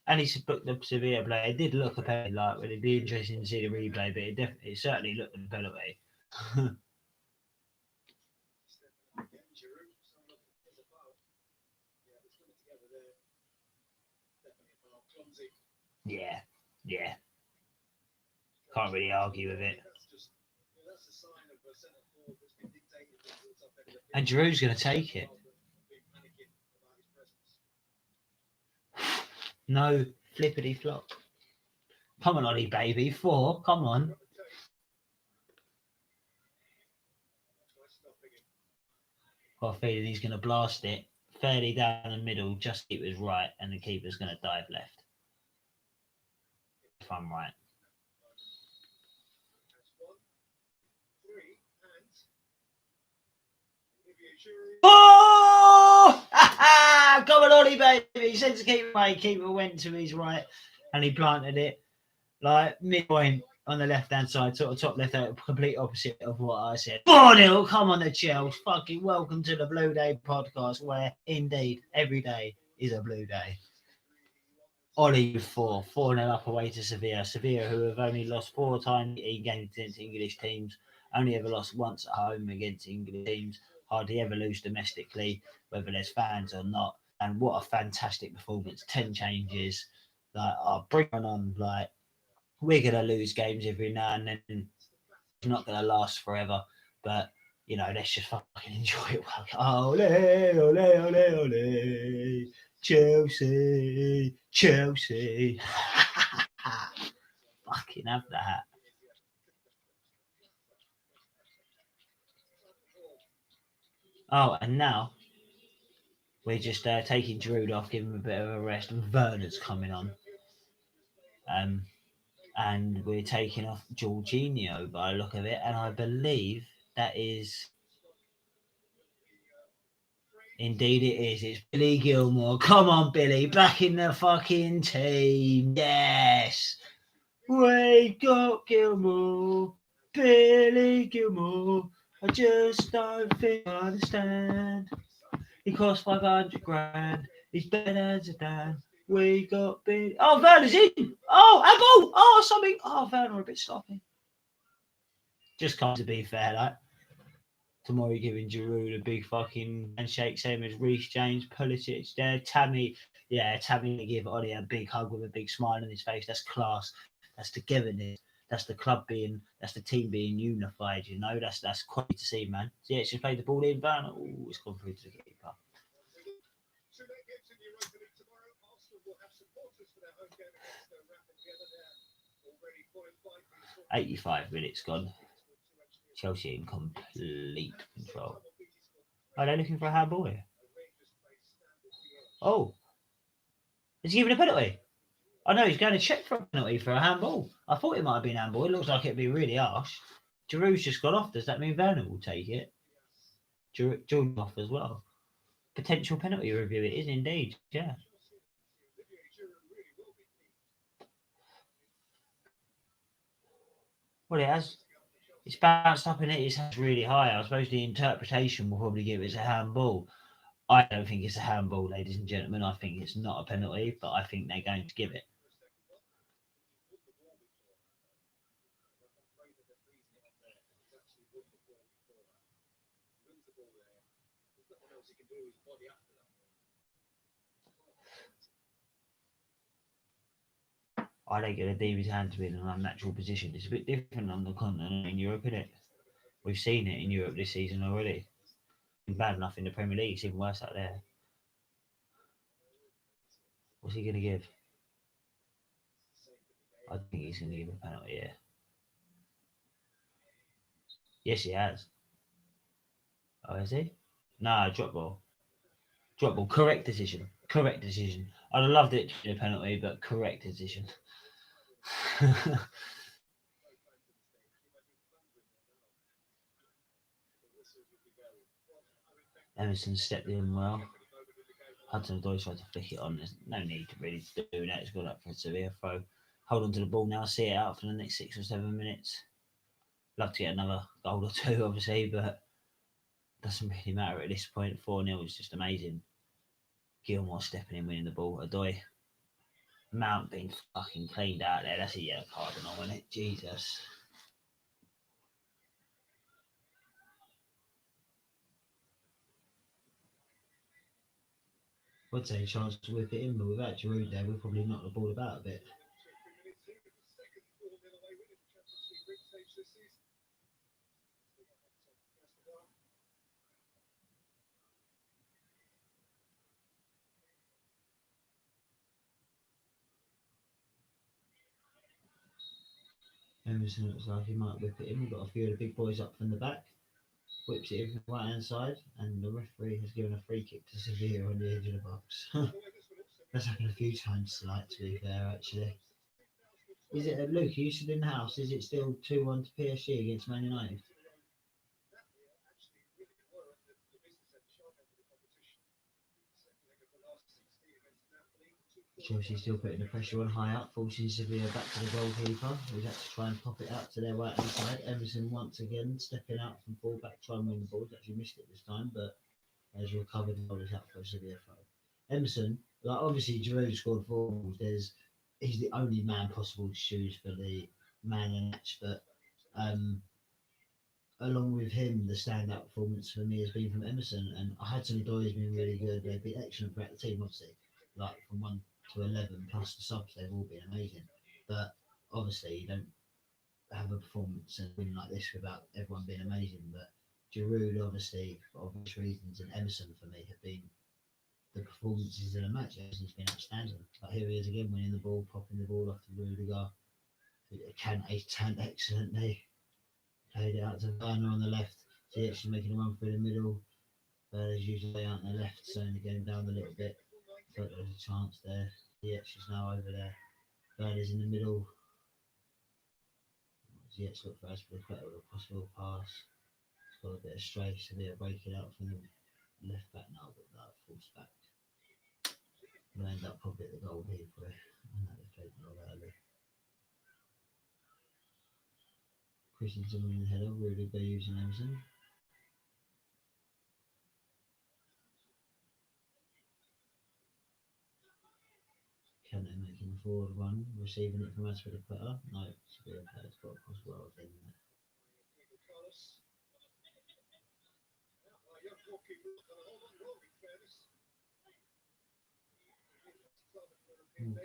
And he's booked the Sevilla play. It did look a penalty, like, it'd be interesting to see the replay, but it certainly looked a penalty. Yeah, yeah. Can't really argue with it. And Giroud's going to take it. No flippity flop. Come on, Ollie, baby. 4. Come on. Got a feeling he's going to blast it fairly down the middle, just keeper's right, and the keeper's going to dive left. If I'm right. Oh! Come on, Ollie, baby. He said to keep away. Keeper went to his right and he planted it like midpoint on the left hand side, sort of top left, complete opposite of what I said. 4-0. Come on, the Chelsea. Fucking welcome to the Blue Day podcast, where indeed every day is a blue day. Ollie with 4-0 up away to Seville. Seville, who have only lost 4 times in games against English teams, only ever lost once at home against English teams, hardly ever lose domestically, whether there's fans or not. And what a fantastic performance! 10 changes, like, bring on. Like, we're gonna lose games every now and then. It's not gonna last forever, but you know, let's just fucking enjoy it. Ole, ole, ole, ole. Chelsea, Chelsea. Fucking have that. Oh, and now we're just taking Giroud off, giving him a bit of a rest, and Werner's coming on. And we're taking off Jorginho by the look of it, and I believe that is. Indeed it is. It's Billy Gilmore. Come on, Billy. Back in the fucking team. Yes. We got Gilmore. Billy Gilmore. I just don't think I understand. He cost 500 grand. He's better than Zidane. We got Billy. Oh, Werner's in. Oh, a ball. Oh, something. Oh, Werner a bit sloppy. Just come to be fair, like. Tomorrow giving Giroud a big fucking handshake, same as Reece James, Pulisic there. Tammy to give Ollie a big hug with a big smile on his face. That's class. That's togetherness. That's the club that's the team being unified, you know. That's quite to see, man. So yeah, it's just played the ball in, Van. Oh, it's gone through to the keeper. 85 minutes gone. Chelsea in complete control. Are they looking for a handball here? Oh. Is he giving a penalty? I know he's going to check for a penalty for a handball. I thought it might have been handball. It looks like it'd be really harsh. Giroud's just got off. Does that mean Werner will take it? Jordan off as well. Potential penalty review. It is indeed. Yeah. Well, it has. It's bounced up in it. It's really high. I suppose the interpretation will probably give it a handball. I don't think it's a handball, ladies and gentlemen. I think it's not a penalty, but I think they're going to give it. I don't get a Davies hand to be in an unnatural position. It's a bit different on the continent in Europe, isn't it? We've seen it in Europe this season already. Bad enough in the Premier League, it's even worse out there. What's he going to give? I think he's going to give a penalty here. Yes, he has. Oh, is he? No, drop ball. Drop ball. Correct decision. Correct decision. I'd have loved it to be a penalty, but correct decision. Emerson stepped in well. Hudson-Odoi tried to flick it on. There's no need to really do that. It's gone up for a severe throw. Hold on to the ball now. See it out for the next 6 or 7 minutes. Love to get another goal or 2, obviously, but doesn't really matter at this point. 4-0 is just amazing. Gilmore stepping in, winning the ball. Odoi. Mount being fucking cleaned out there. That's a yellow card and all, isn't it? Jesus. I'd say chance to whip it in, but without Giroud there, we'll probably knock the ball about a bit. Emerson looks like he might whip it in. We've got a few of the big boys up from the back. Whips it in from the right hand side, and the referee has given a free kick to Seville on the edge of the box. That's happened a few times tonight, to be fair, actually. Is it, Luke, you stood in the house, is it still 2-1 to PSG against Man United? Chelsea still putting the pressure on high up, forcing Sevilla back to the goalkeeper, who's had to try and pop it out to their right hand side. Emerson once again stepping out from full back, trying to win the ball. He's actually missed it this time, but has recovered the ball is out for a Sevilla throw. Emerson, like obviously Giroud scored 4 goals. He's the only man possible to choose for the man of the match, but along with him, the standout performance for me has been from Emerson, and Hudson-Odoi has been really good. They've been excellent throughout the team, obviously, like from 1 to 11 plus the subs, they've all been amazing. But obviously, you don't have a performance and win like this without everyone being amazing. But Giroud, obviously, for obvious reasons, and Emerson for me have been the performances in the match. Emerson's been outstanding. Like here he is again, winning the ball, popping the ball off to Rudiger. Kante's turned excellently. Played it out to Werner on the left. Ziyech making a run through the middle. Werner's usually out on the left, slowing the game down a little bit. Thought there was a chance there. Ziyech is now over there. Werner's in the middle. Ziyech looked for Aspilicueta with a possible pass. It's got a bit of strafe, so they're breaking out from the left back now, but that falls back. We'll end up probably at the goalkeeper. I know they played a lot early. Christensen winning the header, Rudiger using Emerson. Kante making a forward run, receiving it from Aspilicueta. No, Aspilicueta's got a cross well in there.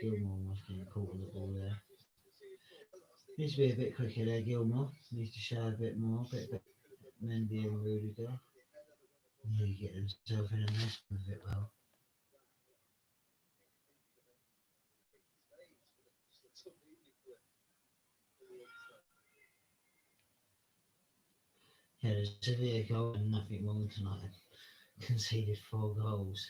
Gilmore was getting caught on the ball there. Needs to be a bit quicker there, Gilmore. Needs to show a bit more, a bit Mendy and Rudiger. Yeah, he get himself in a mess with it well. Yeah, there's a severe goal and nothing wrong tonight. Conceded 4 goals.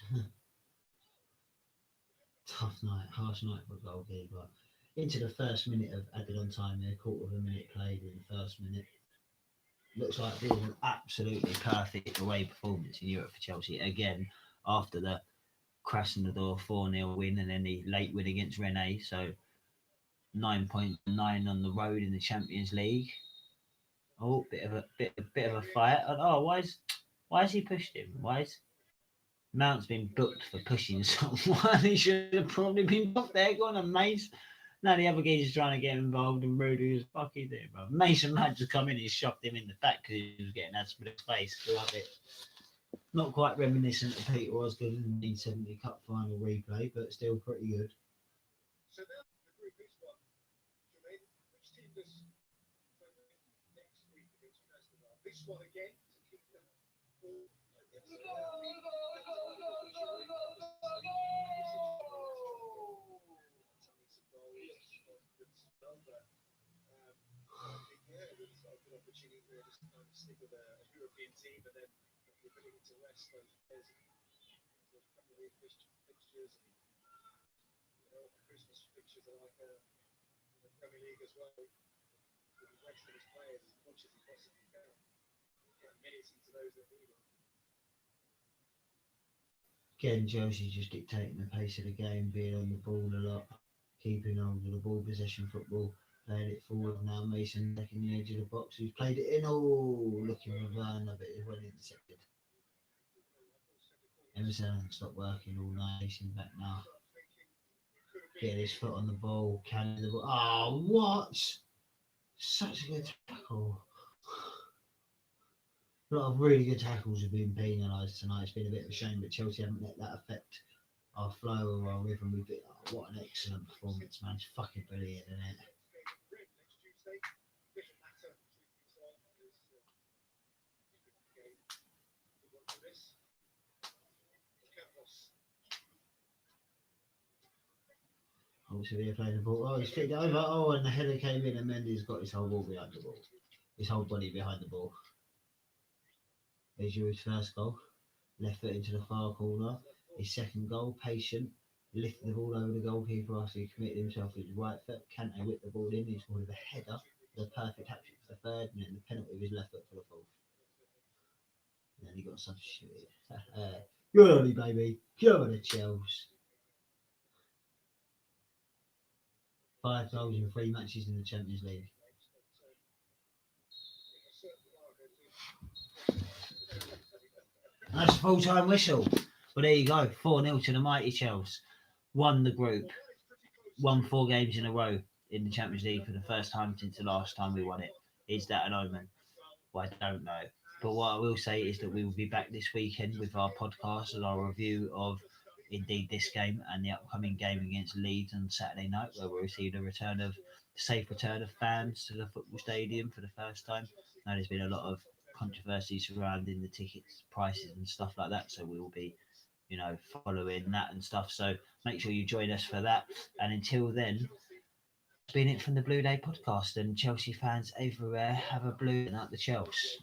Tough night, harsh night for a goalkeeper. Into the first minute of added on time there, quarter of a minute played in the first minute. Looks like this is an absolutely perfect away performance in Europe for Chelsea. Again, after the Krasnodar 4-0 win and then the late win against Rennes. So 9.9 on the road in the Champions League. Oh, bit of a fight. Oh, why has he pushed him? Why is Mount's been booked for pushing someone? He should have probably been booked there. Go on, and Mace. Now the other geezer's trying to get involved, and Rudy was fucking there, bro. Mason had to come in and shoved him in the back because he was getting that split face. Love it. Not quite reminiscent of Peter Osgood in the 1970 Cup final replay, but still pretty good. So now the group is one. Jermaine, which team does next week against Krasnodar? This one again to keep them all. Opportunity there just to kind of stick with a European team, but then the ability to rest those players, those Premier League fixtures, and the Christmas fixtures are like the Premier League as well. With the rest of his players as much as he possibly can, get minutes into those that need it. Again, Chelsea just dictating the pace of the game, being on the ball a lot, keeping hold of the ball, possession football. Playing it forward now, Mason back in the edge of the box, who's played it in, looking for Werner, but it went intercepted. Emerson hasn't stopped working all night, Mason back now. Getting his foot on the ball, canning the ball. Oh, what? Such a good tackle. A lot of really good tackles have been penalised tonight. It's been a bit of a shame that Chelsea haven't let that affect our flow or our rhythm. What an excellent performance, man. It's fucking brilliant, isn't it? Oh, Sevilla playing the ball. Oh, he's flicked it over. Oh, and the header came in, and Mendy's got his whole ball behind the ball. His whole body behind the ball. There's Giroud's first goal. Left foot into the far corner. His second goal, patient. Lifted the ball over the goalkeeper after he committed himself with his right foot. Kante whipped the ball in. He scored with a header. The perfect hat trick for the third, and then the penalty with his left foot for the fourth. And then he got substituted. Good on you, baby. Come on, the Chelsea. 5 goals in 3 matches in the Champions League. That's a full-time whistle. But there you go. 4-0 to the mighty Chelsea. Won the group. Won 4 games in a row in the Champions League for the first time since the last time we won it. Is that an omen? Well, I don't know. But what I will say is that we will be back this weekend with our podcast and our review of indeed this game and the upcoming game against Leeds on Saturday night, where we'll receive the safe return of fans to the football stadium for the first time. Now there's been a lot of controversy surrounding the tickets prices and stuff like that, so we will be following that and stuff. So make sure you join us for that. And until then, it's been it from the Blue Day podcast, and Chelsea fans everywhere have a blue night, the Chelsea.